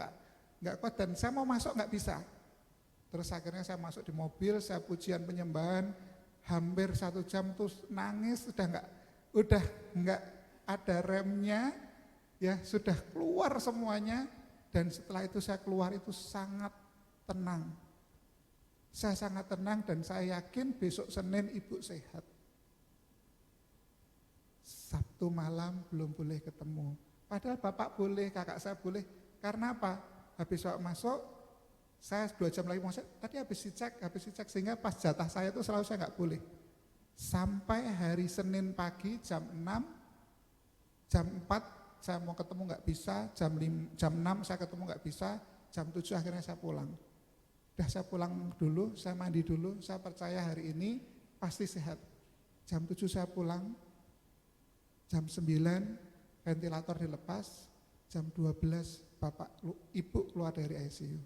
nggak kuat dan saya mau masuk nggak bisa. Terus akhirnya saya masuk di mobil, saya pujian penyembahan, hampir 1 jam terus nangis, udah nggak ada remnya, ya sudah keluar semuanya. Dan setelah itu saya keluar itu sangat tenang. Saya sangat tenang dan saya yakin besok Senin ibu sehat. Sabtu malam belum boleh ketemu. Padahal bapak boleh, kakak saya boleh. Karena apa? Habis masuk, saya 2 jam lagi masuk, tadi habis dicek, sehingga pas jatah saya itu selalu saya nggak boleh. Sampai hari Senin pagi jam 6, jam 4 saya mau ketemu nggak bisa, jam 6 saya ketemu nggak bisa, jam 7 akhirnya saya pulang. Udah saya pulang dulu, saya mandi dulu, saya percaya hari ini pasti sehat. Jam 7 saya pulang, jam 9 ventilator dilepas, jam 12 ibu keluar dari ICU.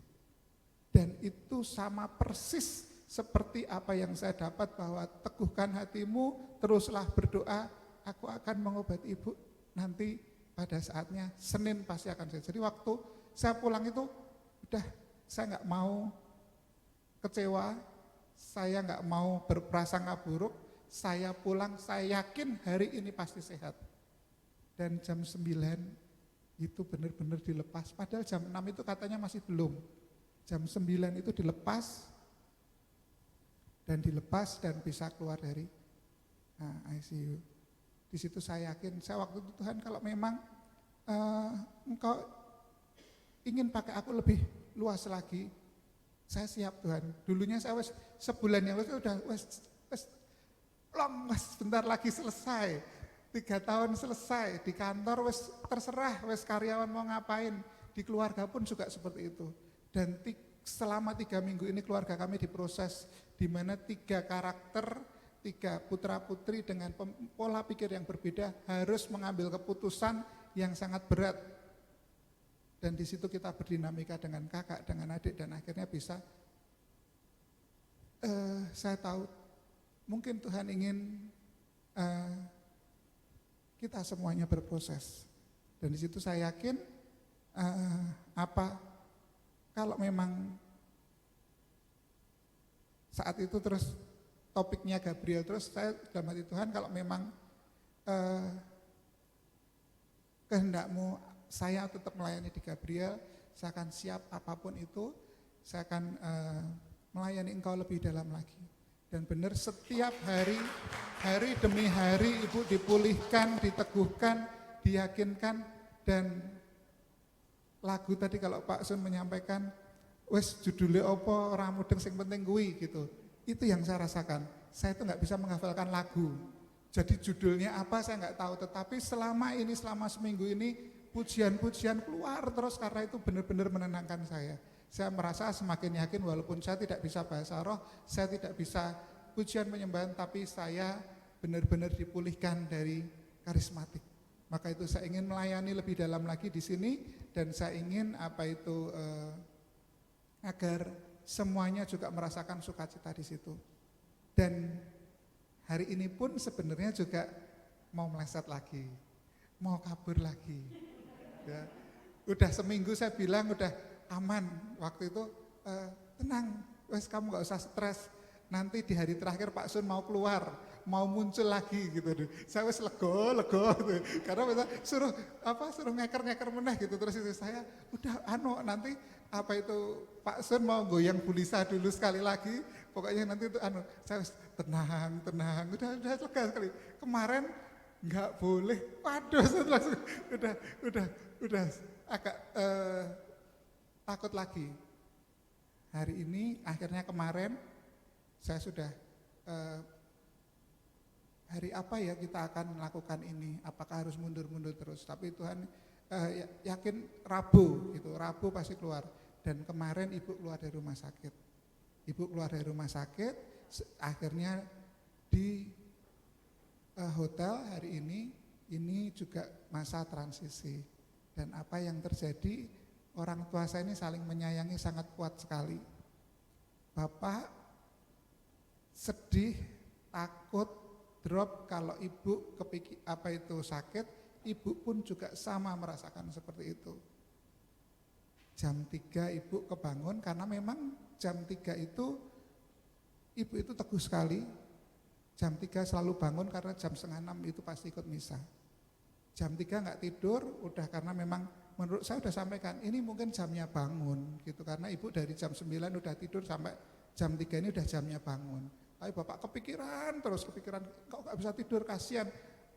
Dan itu sama persis seperti apa yang saya dapat, bahwa teguhkan hatimu, teruslah berdoa, aku akan mengobati ibu nanti pada saatnya, Senin pasti akan sehat. Jadi waktu saya pulang itu udah, saya nggak mau kecewa, saya nggak mau berprasangka buruk, saya pulang, saya yakin hari ini pasti sehat. Dan jam 9 itu benar-benar dilepas, padahal jam 6 itu katanya masih belum. Jam 9 itu dilepas dan bisa keluar dari ICU. Di situ saya yakin, saya waktu itu Tuhan kalau memang Engkau ingin pakai aku lebih luas lagi, saya siap Tuhan. Dulunya saya sebulan yang lalu udah bentar lagi selesai, 3 tahun selesai, di kantor terserah, karyawan mau ngapain, di keluarga pun juga seperti itu. Dan selama 3 minggu ini keluarga kami diproses, di mana 3 karakter, 3 putra putri dengan pola pikir yang berbeda harus mengambil keputusan yang sangat berat. Dan di situ kita berdinamika dengan kakak, dengan adik, dan akhirnya bisa, saya tahu mungkin Tuhan ingin kita semuanya berproses. Dan di situ saya yakin kalau memang saat itu terus topiknya Gabriel, terus saya dalam hati Tuhan, kalau memang kehendakmu saya tetap melayani di Gabriel, saya akan siap apapun itu, saya akan melayani engkau lebih dalam lagi. Dan benar setiap hari demi hari ibu dipulihkan, diteguhkan, diyakinkan. Dan lagu tadi kalau Pak Sun menyampaikan, wes judulnya apa, orang mudeng sing penting kuwi gitu. Itu yang saya rasakan. Saya itu nggak bisa menghafalkan lagu. Jadi judulnya apa saya nggak tahu, tetapi selama seminggu ini pujian-pujian keluar terus karena itu benar-benar menenangkan saya. Saya merasa semakin yakin walaupun saya tidak bisa bahasa roh, saya tidak bisa pujian penyembahan, tapi saya benar-benar dipulihkan dari karismatik. Maka itu saya ingin melayani lebih dalam lagi di sini dan saya ingin agar semuanya juga merasakan sukacita di situ. Dan hari ini pun sebenarnya juga mau meleset lagi, mau kabur lagi. Ya. Udah seminggu saya bilang udah aman, waktu itu tenang, wes kamu gak usah stres. Nanti di hari terakhir Pak Sun mau keluar, mau muncul lagi gitu. Saya wes lego gitu. Karena kita suruh ngeker meneh gitu. Terus itu saya udah nanti Pak Sun mau goyang bulisa dulu sekali lagi. Pokoknya nanti itu saya wes tenang, udah lega sekali. Kemarin nggak boleh, waduh saya langsung udah agak takut lagi. Hari ini akhirnya kemarin saya sudah hari apa ya kita akan melakukan ini, apakah harus mundur-mundur terus, tapi Tuhan yakin Rabu pasti keluar. Dan kemarin ibu keluar dari rumah sakit, akhirnya di hotel hari ini juga masa transisi. Dan apa yang terjadi, orang tua saya ini saling menyayangi sangat kuat sekali. Bapak sedih, takut, drop kalau ibu sakit, ibu pun juga sama merasakan seperti itu. Jam 3 ibu kebangun karena memang jam 3 itu ibu itu teguh sekali. Jam 3 selalu bangun karena jam 5:30 itu pasti ikut misa. Jam 3 enggak tidur, udah karena memang menurut saya udah sampaikan, ini mungkin jamnya bangun gitu. Karena ibu dari jam 9 udah tidur sampai jam 3 ini udah jamnya bangun. Tapi bapak kepikiran, kok gak bisa tidur, kasihan,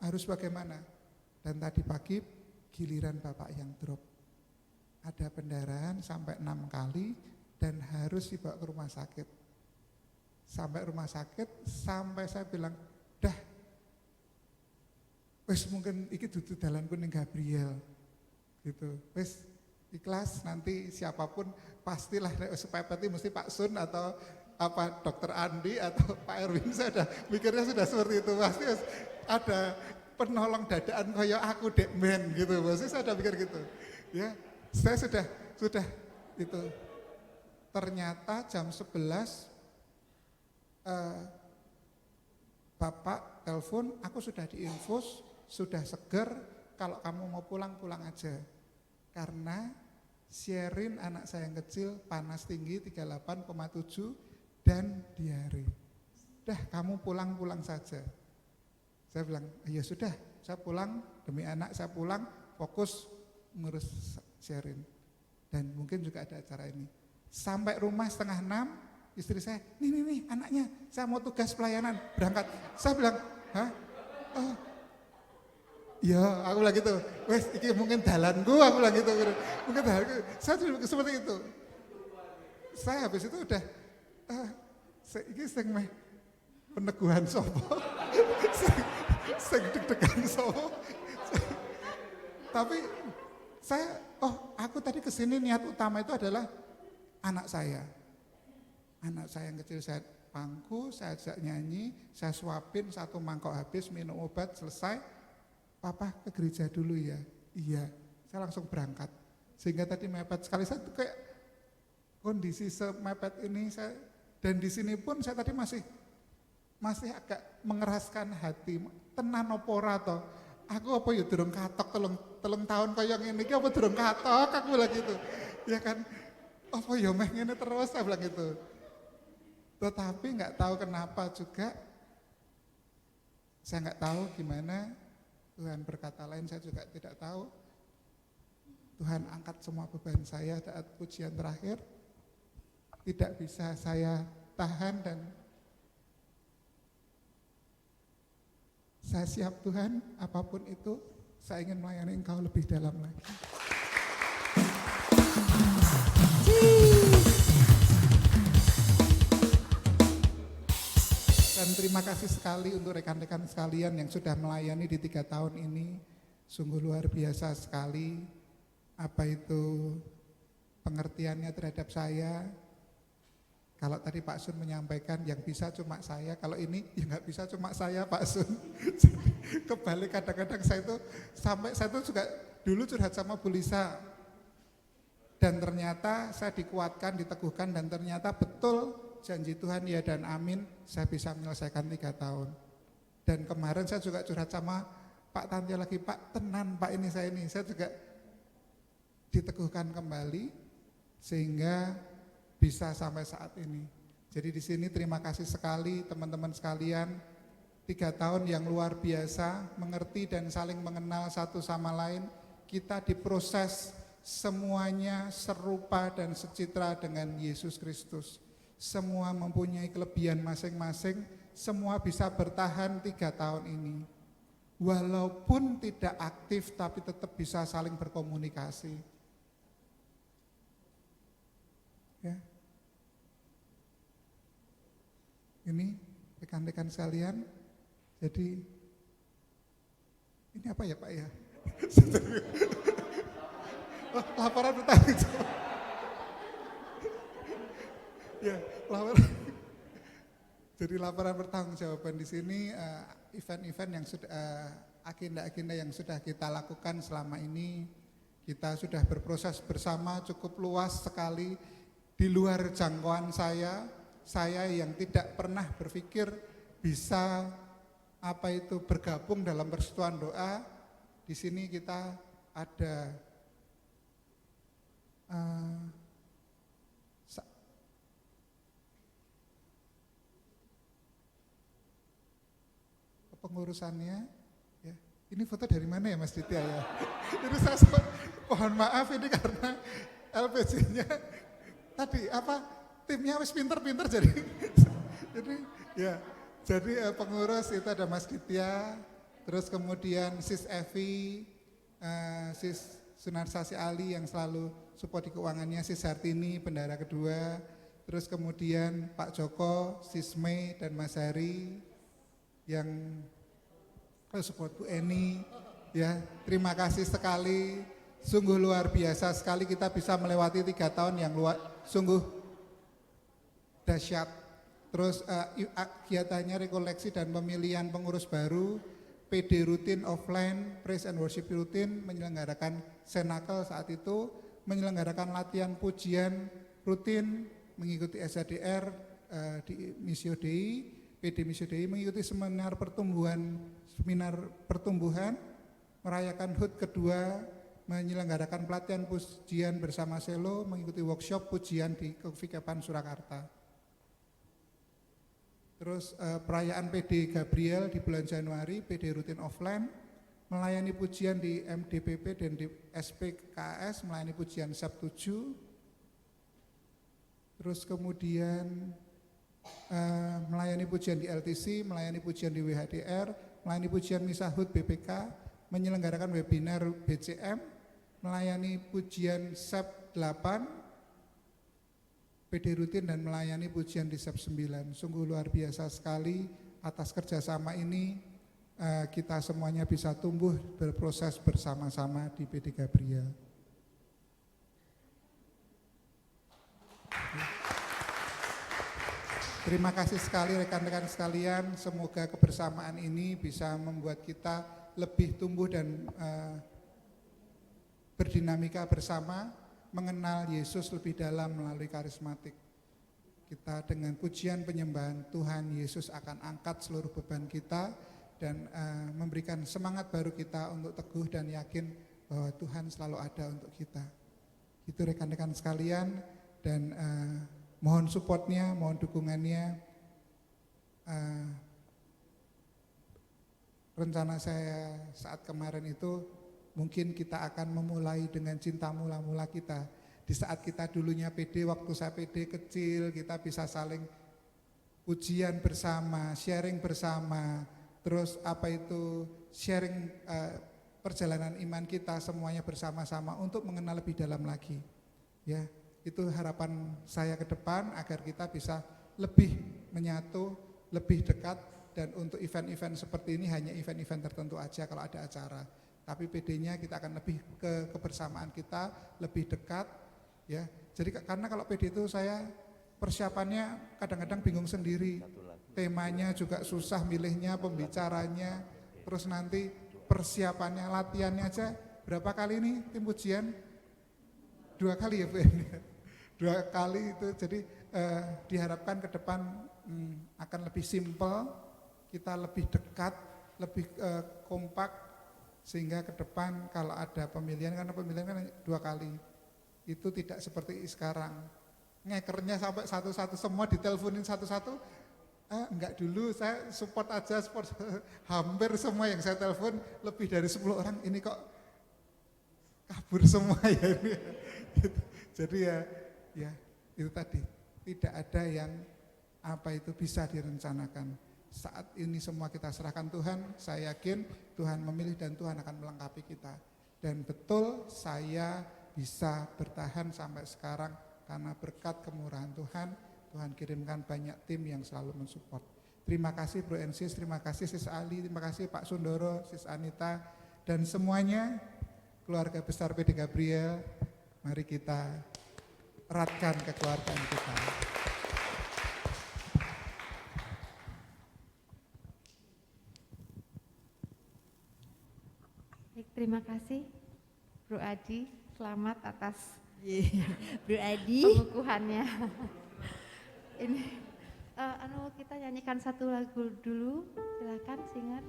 harus bagaimana. Dan tadi pagi giliran bapak yang drop. Ada pendarahan sampai 6 kali dan harus dibawa ke rumah sakit. Sampai rumah sakit, sampai saya bilang, dah, wes mungkin iki dudu dalanku ning Gabriel. Gitu, wes ikhlas, nanti siapapun pastilah supaya mesti Pak Sun atau Dokter Andi atau Pak Erwin, saya udah mikirnya sudah seperti itu, pasti ada penolong dadaan kayak aku dekmen gitu, pasti saya udah pikir gitu. Ya, saya sudah itu. Ternyata jam 11 Bapak telepon, aku sudah diinfus, sudah seger, kalau kamu mau pulang aja. Karena Sherin anak saya yang kecil panas tinggi 38,7 dan diare. Dah kamu pulang saja. Saya bilang, ya sudah, saya pulang demi anak, saya pulang fokus ngurus Sherin. Dan mungkin juga ada acara ini. Sampai rumah 5:30, istri saya, nih anaknya, saya mau tugas pelayanan, berangkat. Saya bilang, hah? Oh, ya, aku bilang gitu. Wes, ini mungkin dalanku, aku bilang gitu. Mungkin dalanku. Saya seperti itu. Saya habis itu udah, ini sing peneguhan sopo, sing deg-degan sopo. Tapi saya, aku tadi kesini niat utama itu adalah anak saya. Anak saya yang kecil saya pangku, saya ajak nyanyi, saya suapin 1 mangkok habis, minum obat, selesai. Papa ke gereja dulu ya? Iya, saya langsung berangkat. Sehingga tadi mepet sekali, saya tuh kayak kondisi semepet ini, dan di sini pun saya tadi masih agak mengeraskan hati, tenan opora toh. Aku apa ya durung katok telung tahun kaya ngene iki apa durung katok, aku bilang gitu. Ya kan, apa ya meh ngene terus, saya bilang gitu. Tetapi enggak tahu kenapa juga, saya enggak tahu gimana Tuhan berkata lain, saya juga tidak tahu. Tuhan angkat semua beban saya saat pujian terakhir. Tidak bisa saya tahan dan saya siap Tuhan, apapun itu saya ingin melayani Engkau lebih dalam lagi. Dan terima kasih sekali untuk rekan-rekan sekalian yang sudah melayani di 3 tahun ini. Sungguh luar biasa sekali apa itu pengertiannya terhadap saya. Kalau tadi Pak Sun menyampaikan yang bisa cuma saya, kalau ini ya nggak bisa cuma saya Pak Sun. Kebalik kadang-kadang saya itu juga dulu curhat sama Bu Lisa. Dan ternyata saya dikuatkan, diteguhkan, dan ternyata betul janji Tuhan ya dan amin, saya bisa menyelesaikan 3 tahun. Dan kemarin saya juga curhat sama Pak Tantia lagi, Pak tenan Pak saya juga diteguhkan kembali sehingga bisa sampai saat ini. Jadi di sini terima kasih sekali teman-teman sekalian, 3 tahun yang luar biasa, mengerti dan saling mengenal satu sama lain, kita diproses semuanya serupa dan secitra dengan Yesus Kristus. Semua mempunyai kelebihan masing-masing, semua bisa bertahan 3 tahun ini. Walaupun tidak aktif tapi tetap bisa saling berkomunikasi. Ya. Ini rekan-rekan sekalian, jadi ini apa ya Pak ya? Laporan bertanggung jawab. Ya, jadi laporan bertanggung jawaban di sini event-event yang sudah agenda-agenda yang sudah kita lakukan selama ini, kita sudah berproses bersama cukup luas sekali di luar jangkauan saya yang tidak pernah berpikir bisa bergabung dalam persekutuan doa. Di sini kita ada pengurusannya ya. Ini foto dari mana ya Mas Ditya ya? Ini saya mohon maaf ini karena LPG-nya tadi timnya wis pinter-pinter jadi pengurus itu ada Mas Ditya, terus kemudian Sis Evi, Sis Sunarsasi Ali yang selalu support di keuangannya, Sis Hartini bendahara kedua, terus kemudian Pak Joko, Sis Mei dan Mas Hari yang support Bu Eni ya. Terima kasih sekali, sungguh luar biasa sekali kita bisa melewati 3 tahun yang sungguh dahsyat. Terus kegiatannya rekoleksi dan pemilihan pengurus baru, PD rutin offline, praise and worship rutin, menyelenggarakan senakel saat itu, menyelenggarakan latihan pujian rutin, mengikuti SADR di Missio Dei, PD Missio Dei, mengikuti seminar pertumbuhan, merayakan HUT kedua, menyelenggarakan pelatihan pujian bersama Selo, mengikuti workshop pujian di Vikapan Surakarta. Terus perayaan PD Gabriel di bulan Januari, PD rutin offline, melayani pujian di MDPP dan di SPKS, melayani pujian Sabtu 7. Terus kemudian melayani pujian di LTC, melayani pujian di WHDR, melayani pujian Misa HUT BPK, menyelenggarakan webinar BCM, melayani pujian SEP 8, PD rutin dan melayani pujian di SEP 9. Sungguh luar biasa sekali atas kerjasama ini kita semuanya bisa tumbuh berproses bersama-sama di PD Gabriel. Terima kasih sekali rekan-rekan sekalian, semoga kebersamaan ini bisa membuat kita lebih tumbuh dan berdinamika bersama, mengenal Yesus lebih dalam melalui karismatik. Kita dengan pujian penyembahan Tuhan Yesus akan angkat seluruh beban kita dan memberikan semangat baru kita untuk teguh dan yakin bahwa Tuhan selalu ada untuk kita. Itu rekan-rekan sekalian, dan mohon supportnya, mohon dukungannya. Rencana saya saat kemarin itu mungkin kita akan memulai dengan cinta mula-mula kita. Di saat kita dulunya PD, waktu saya PD kecil, kita bisa saling pujian bersama, sharing bersama, terus sharing perjalanan iman kita semuanya bersama-sama untuk mengenal lebih dalam lagi. Ya, itu harapan saya ke depan agar kita bisa lebih menyatu, lebih dekat, dan untuk event-event seperti ini hanya event-event tertentu aja kalau ada acara. tapi PD-nya kita akan lebih ke kebersamaan kita, lebih dekat ya. Jadi karena kalau PD itu saya persiapannya kadang-kadang bingung sendiri. Temanya juga susah milihnya, pembicaranya, terus nanti persiapannya, latihannya aja berapa kali nih tim pujian? 2 kali ya Bu. 2 kali itu, jadi diharapkan ke depan akan lebih simpel, kita lebih dekat, lebih kompak, sehingga ke depan kalau ada pemilihan, karena pemilihan kan 2 kali, itu tidak seperti sekarang. Ngekernya sampai satu-satu semua diteleponin satu-satu, enggak dulu, saya support aja, support hampir semua yang saya telepon lebih dari 10 orang, ini kok kabur semua ya ini. Jadi ya itu tadi, tidak ada yang apa itu bisa direncanakan. Saat ini semua kita serahkan Tuhan, saya yakin Tuhan memilih dan Tuhan akan melengkapi kita. Dan betul saya bisa bertahan sampai sekarang karena berkat kemurahan Tuhan, Tuhan kirimkan banyak tim yang selalu mensupport. Terima kasih Bro Ensis, terima kasih Sis Ali, terima kasih Pak Sundoro, Sis Anita, dan semuanya keluarga besar PD Gabriel. Mari kita eratkan kekeluargaan kita. Baik, terima kasih Bro Adi, selamat atas Bro Adi. pengukuhannya. Ini kita nyanyikan satu lagu dulu, silakan singer,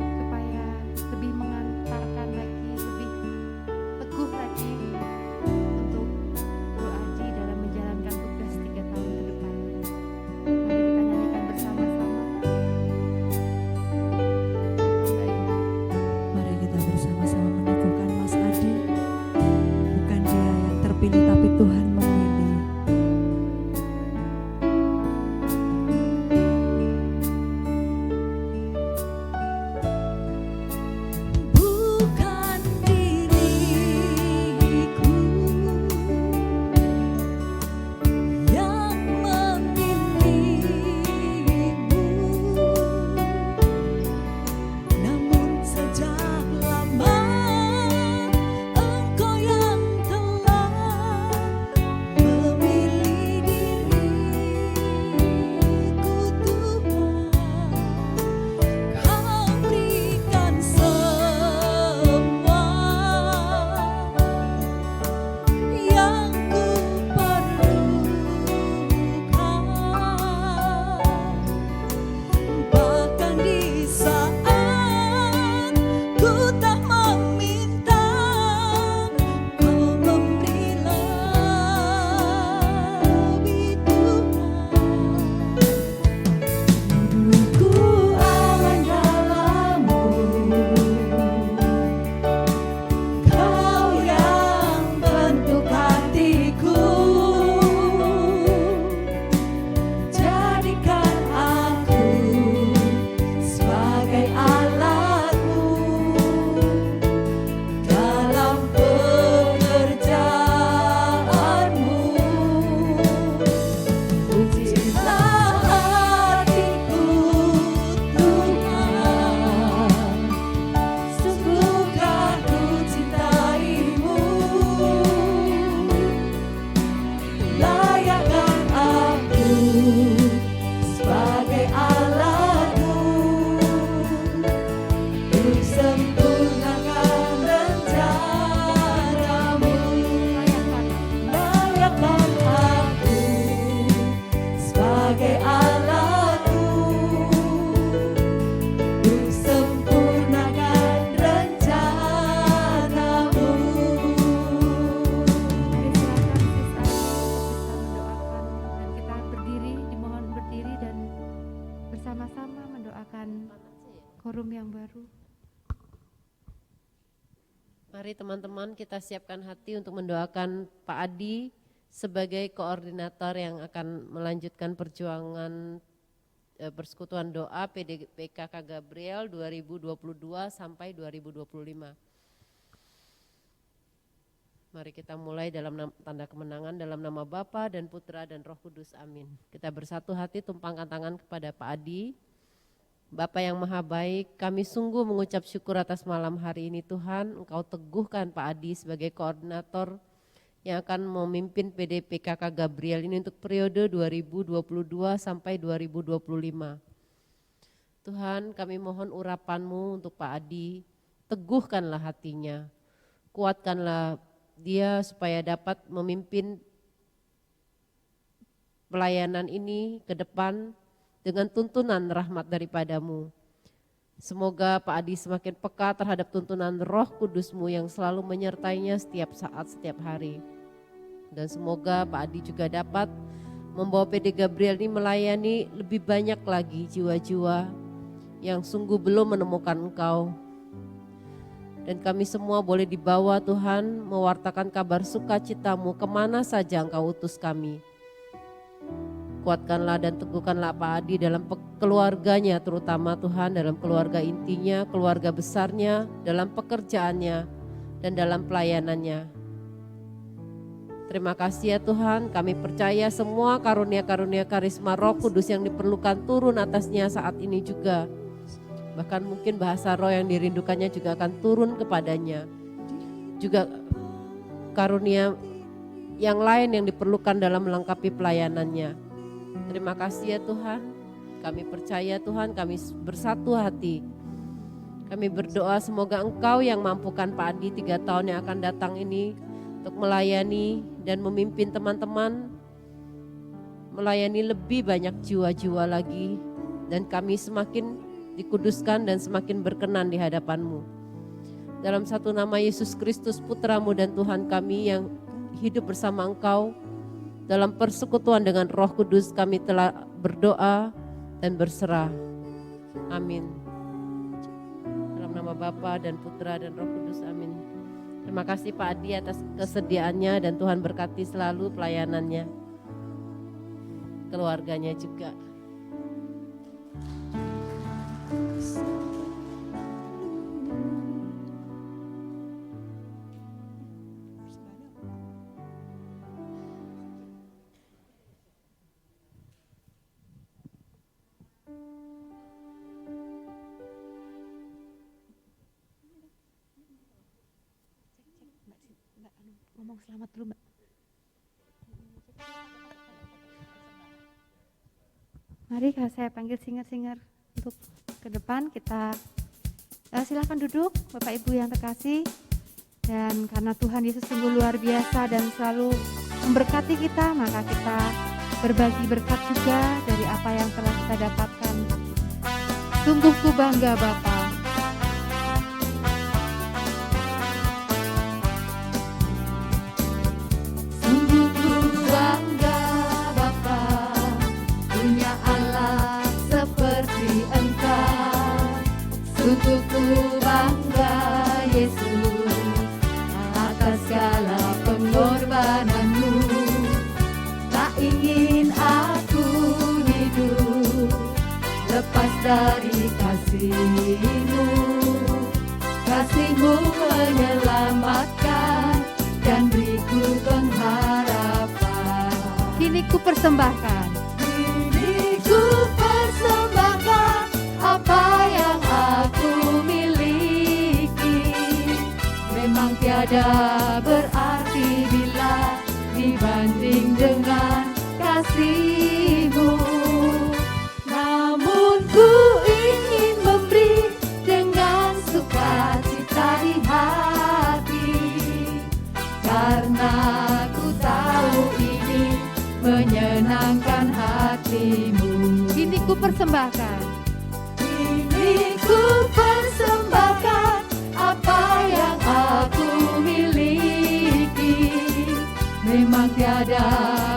supaya lebih mengantarkan lagi, lebih teguh lagi untuk Bro Adi dalam menjalankan tugas 3 tahun ke depan. Mari kita nyanyikan bersama-sama. Mari kita bersama-sama meneguhkan Mas Adi. Bukan dia yang terpilih tapi Tuhan memilih. Bukan diriku yang memilihmu, namun sejak lama Engkau yang telah memilih diriku Tuhan. Kau berikan semua yang ku perlukan, bahkan di saat ku tak meminta, Kau memberi lebih Tuhan. Hidupku aman dalam-Mu, Kau yang bentuk hatiku, jadikan aku sebagai alatmu dalam pekerjaanmu. Pujilah hatiku Tuhan, sungguhkah ku cintaimu, layakkan aku sebagai alatmu untuk sempurnakan rencanamu. Layakkan aku sebagai alatmu untuk sempurnakan rencanamu. Mari silakan Sis Ali untuk bisa mendoakan, dan kita berdiri, dimohon berdiri dan bersama-sama mendoakan korum yang baru. Mari teman-teman kita siapkan hati untuk mendoakan Pak Adi sebagai koordinator yang akan melanjutkan perjuangan persekutuan doa PKK Gabriel 2022 sampai 2025. Mari kita mulai dalam tanda kemenangan dalam nama Bapa dan Putra dan Roh Kudus. Amin. Kita bersatu hati tumpangkan tangan kepada Pak Adi. Bapa yang maha baik, kami sungguh mengucap syukur atas malam hari ini Tuhan. Engkau teguhkan Pak Adi sebagai koordinator yang akan memimpin PDPKK Gabriel ini untuk periode 2022 sampai 2025. Tuhan, kami mohon urapan-Mu untuk Pak Adi, teguhkanlah hatinya, kuatkanlah dia supaya dapat memimpin pelayanan ini ke depan dengan tuntunan rahmat daripada-Mu. Semoga Pak Adi semakin peka terhadap tuntunan Roh Kudus-Mu yang selalu menyertainya setiap saat, setiap hari. Dan semoga Pak Adi juga dapat membawa PD Gabriel ini melayani lebih banyak lagi jiwa-jiwa yang sungguh belum menemukan Engkau. Dan kami semua boleh dibawa Tuhan mewartakan kabar sukacita-Mu kemana saja Engkau utus kami. Kuatkanlah dan teguhkanlah Pak Adi dalam keluarganya, terutama Tuhan dalam keluarga intinya, keluarga besarnya, dalam pekerjaannya, dan dalam pelayanannya. Terima kasih ya Tuhan, kami percaya semua karunia-karunia karisma Roh Kudus yang diperlukan turun atasnya saat ini juga. Bahkan mungkin bahasa roh yang dirindukannya juga akan turun kepadanya. Juga karunia yang lain yang diperlukan dalam melengkapi pelayanannya. Terima kasih ya Tuhan, kami percaya Tuhan, kami bersatu hati. Kami berdoa semoga Engkau yang mampukan Pak Adi 3 tahun yang akan datang ini untuk melayani dan memimpin teman-teman, melayani lebih banyak jiwa-jiwa lagi, dan kami semakin dikuduskan dan semakin berkenan di hadapan-Mu. Dalam satu nama Yesus Kristus Putra-Mu dan Tuhan kami yang hidup bersama Engkau, dalam persekutuan dengan Roh Kudus kami telah berdoa dan berserah. Amin. Dalam nama Bapa dan Putra dan Roh Kudus, amin. Terima kasih Pak Adi atas kesediaannya dan Tuhan berkati selalu pelayanannya, keluarganya juga. Ngomong selamat dulu Mbak. Mari saya panggil singer-singer untuk ke depan. Kita silakan duduk Bapak Ibu yang terkasih. Dan karena Tuhan Yesus sungguh luar biasa dan selalu memberkati kita, maka kita berbagi berkat juga dari apa yang telah kita dapatkan. Sungguh ku bangga Bapa. Sungguh ku bangga Yesus atas segala pengorbanan-Mu. Tak ingin aku hidup lepas dari kasih-Mu. Kasih-Mu menyelamatkan dan beriku pengharapan. Kini ku persembahkan. Kini ku persembahkan apa yang aku miliki. Memang tiada berarti bila dibanding dengan kasih-Mu. Namun ku ingin memberi dengan sukacita di hati, karena ku tahu ini menyenangkan hati-Mu. Kini ku persembahkan. Kini ku persembahkan apa yang aku miliki. Memang tiada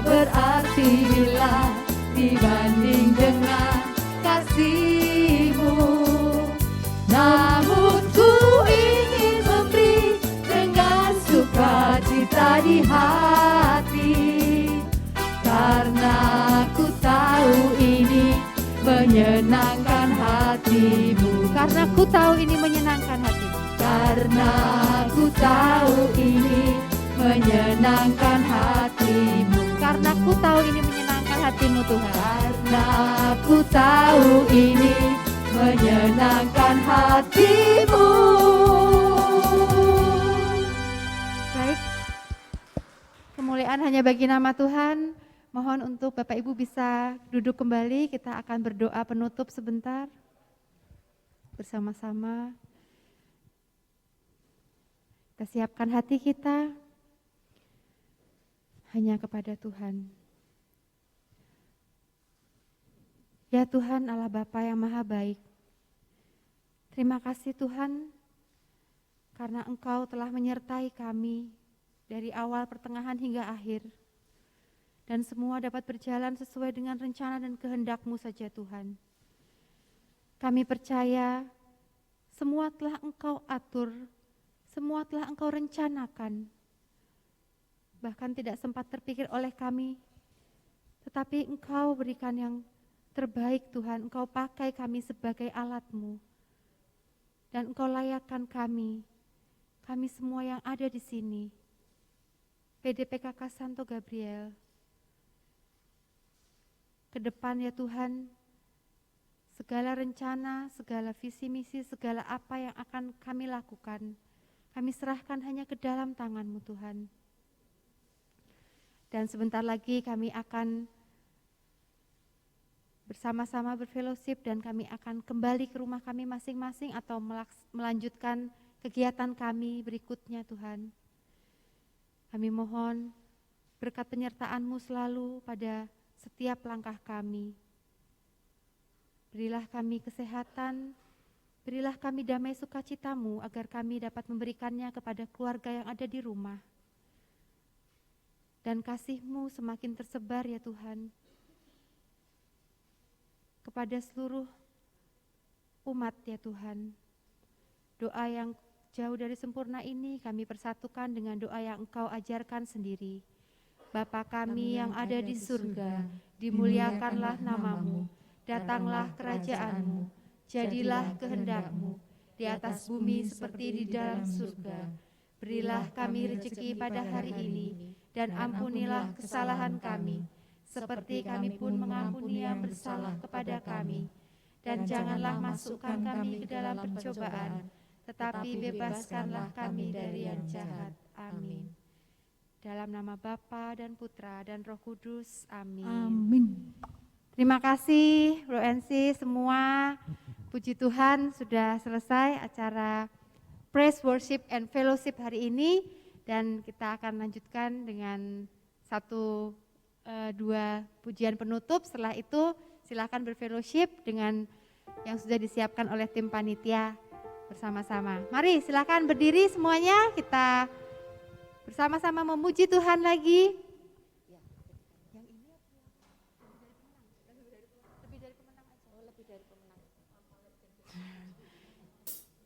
berarti bila dibanding dengan kasih-Mu. Namun ku ingin memberi dengan sukacita di hati, karena ku tahu ini menyenangkan hati-Mu. Karena ku tahu ini menyenangkan hati-Mu. Karena ku tahu ini menyenangkan hati-Mu. Karena ku tahu ini menyenangkan hati-Mu Tuhan. Karena ku tahu ini menyenangkan hatimu. Baik, kemuliaan hanya bagi nama Tuhan. Mohon untuk Bapak Ibu bisa duduk kembali, kita akan berdoa penutup sebentar bersama-sama. Kita siapkan hati kita hanya kepada Tuhan. Ya Tuhan Allah Bapa yang Maha Baik, terima kasih Tuhan karena Engkau telah menyertai kami dari awal, pertengahan hingga akhir. Dan semua dapat berjalan sesuai dengan rencana dan kehendak-Mu saja Tuhan. Kami percaya semua telah Engkau atur, semua telah Engkau rencanakan. Bahkan tidak sempat terpikir oleh kami, tetapi Engkau berikan yang terbaik Tuhan. Engkau pakai kami sebagai alat-Mu. Dan Engkau layakkan kami semua yang ada di sini. PDPKK Santo Gabriel. Ke depan ya Tuhan, segala rencana, segala visi misi, segala apa yang akan kami lakukan, kami serahkan hanya ke dalam tangan-Mu Tuhan. Dan sebentar lagi kami akan bersama-sama berfellowship dan kami akan kembali ke rumah kami masing-masing atau melanjutkan kegiatan kami berikutnya Tuhan. Kami mohon berkat penyertaan-Mu selalu pada setiap langkah kami. Berilah kami kesehatan, berilah kami damai sukacita-Mu agar kami dapat memberikannya kepada keluarga yang ada di rumah. Dan kasih-Mu semakin tersebar ya Tuhan, kepada seluruh umat ya Tuhan. Doa yang jauh dari sempurna ini kami persatukan dengan doa yang Engkau ajarkan sendiri. Bapa kami yang ada di surga, dimuliakanlah nama-Mu, datanglah kerajaan-Mu, jadilah kehendak-Mu, di atas bumi seperti di dalam surga. Berilah kami rezeki pada hari ini, dan ampunilah kesalahan kami, seperti kami pun mengampuni yang bersalah kepada kami. Dan janganlah masukkan kami ke dalam pencobaan, tetapi bebaskanlah kami dari yang jahat. Amin. Dalam nama Bapa dan Putra dan Roh Kudus. Amin. Amin. Terima kasih Bro NC semua. Puji Tuhan sudah selesai acara Praise, Worship, and Fellowship hari ini. Dan kita akan lanjutkan dengan dua pujian penutup. Setelah itu silakan berfellowship dengan yang sudah disiapkan oleh tim panitia bersama-sama. Mari silakan berdiri semuanya, kita bersama-sama memuji Tuhan lagi.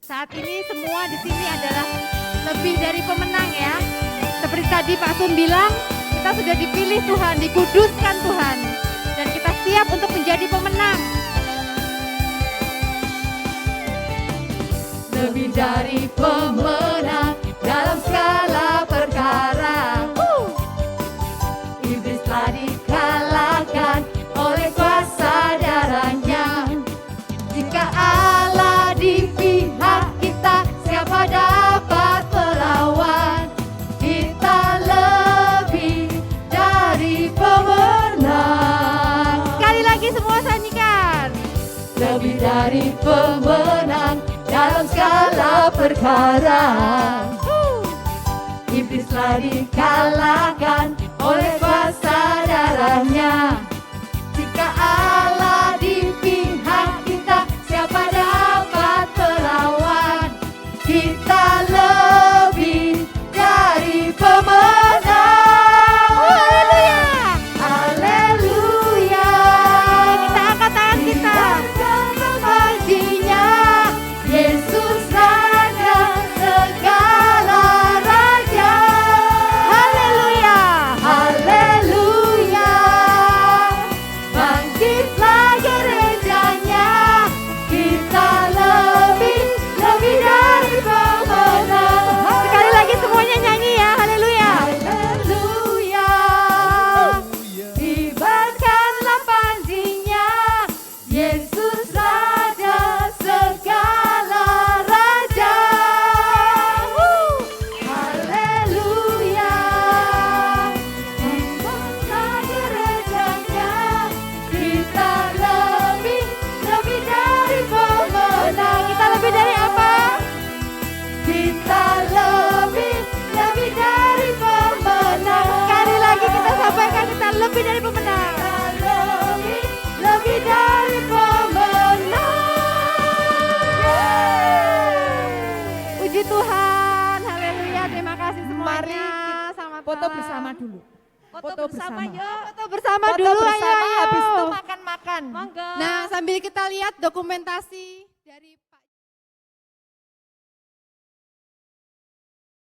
Saat ini semua di sini adalah lebih dari pemenang ya. Seperti tadi Pak Sun bilang, kita sudah dipilih Tuhan, dikuduskan Tuhan. Dan kita siap untuk menjadi pemenang. Lebih dari pemenang dalam segala perkara. Iblis telah dikalahkan oleh kuasa darahnya. Jika Allah di pihak kita, siapa dapat melawan? Kita lebih dari pemenang. Sekali lagi semua sanyikan. Lebih dari pemenang dalam segala perkara. Iblis telah dikalahkan oleh kuasa darahnya. Jika Allah di pihak kita, siapa dapat melawan? Kita lebih dari pemenang. Haleluya. Haleluya. Kita angkat tangan kita. Baginya Yesus Raja segala raja. Haleluya. Haleluya. Foto bersama dulu. Foto bersama yuk. Foto bersama Foto dulu, bersama, ayo. habis itu makan-makan. Monggo. Nah, sambil kita lihat dokumentasi dari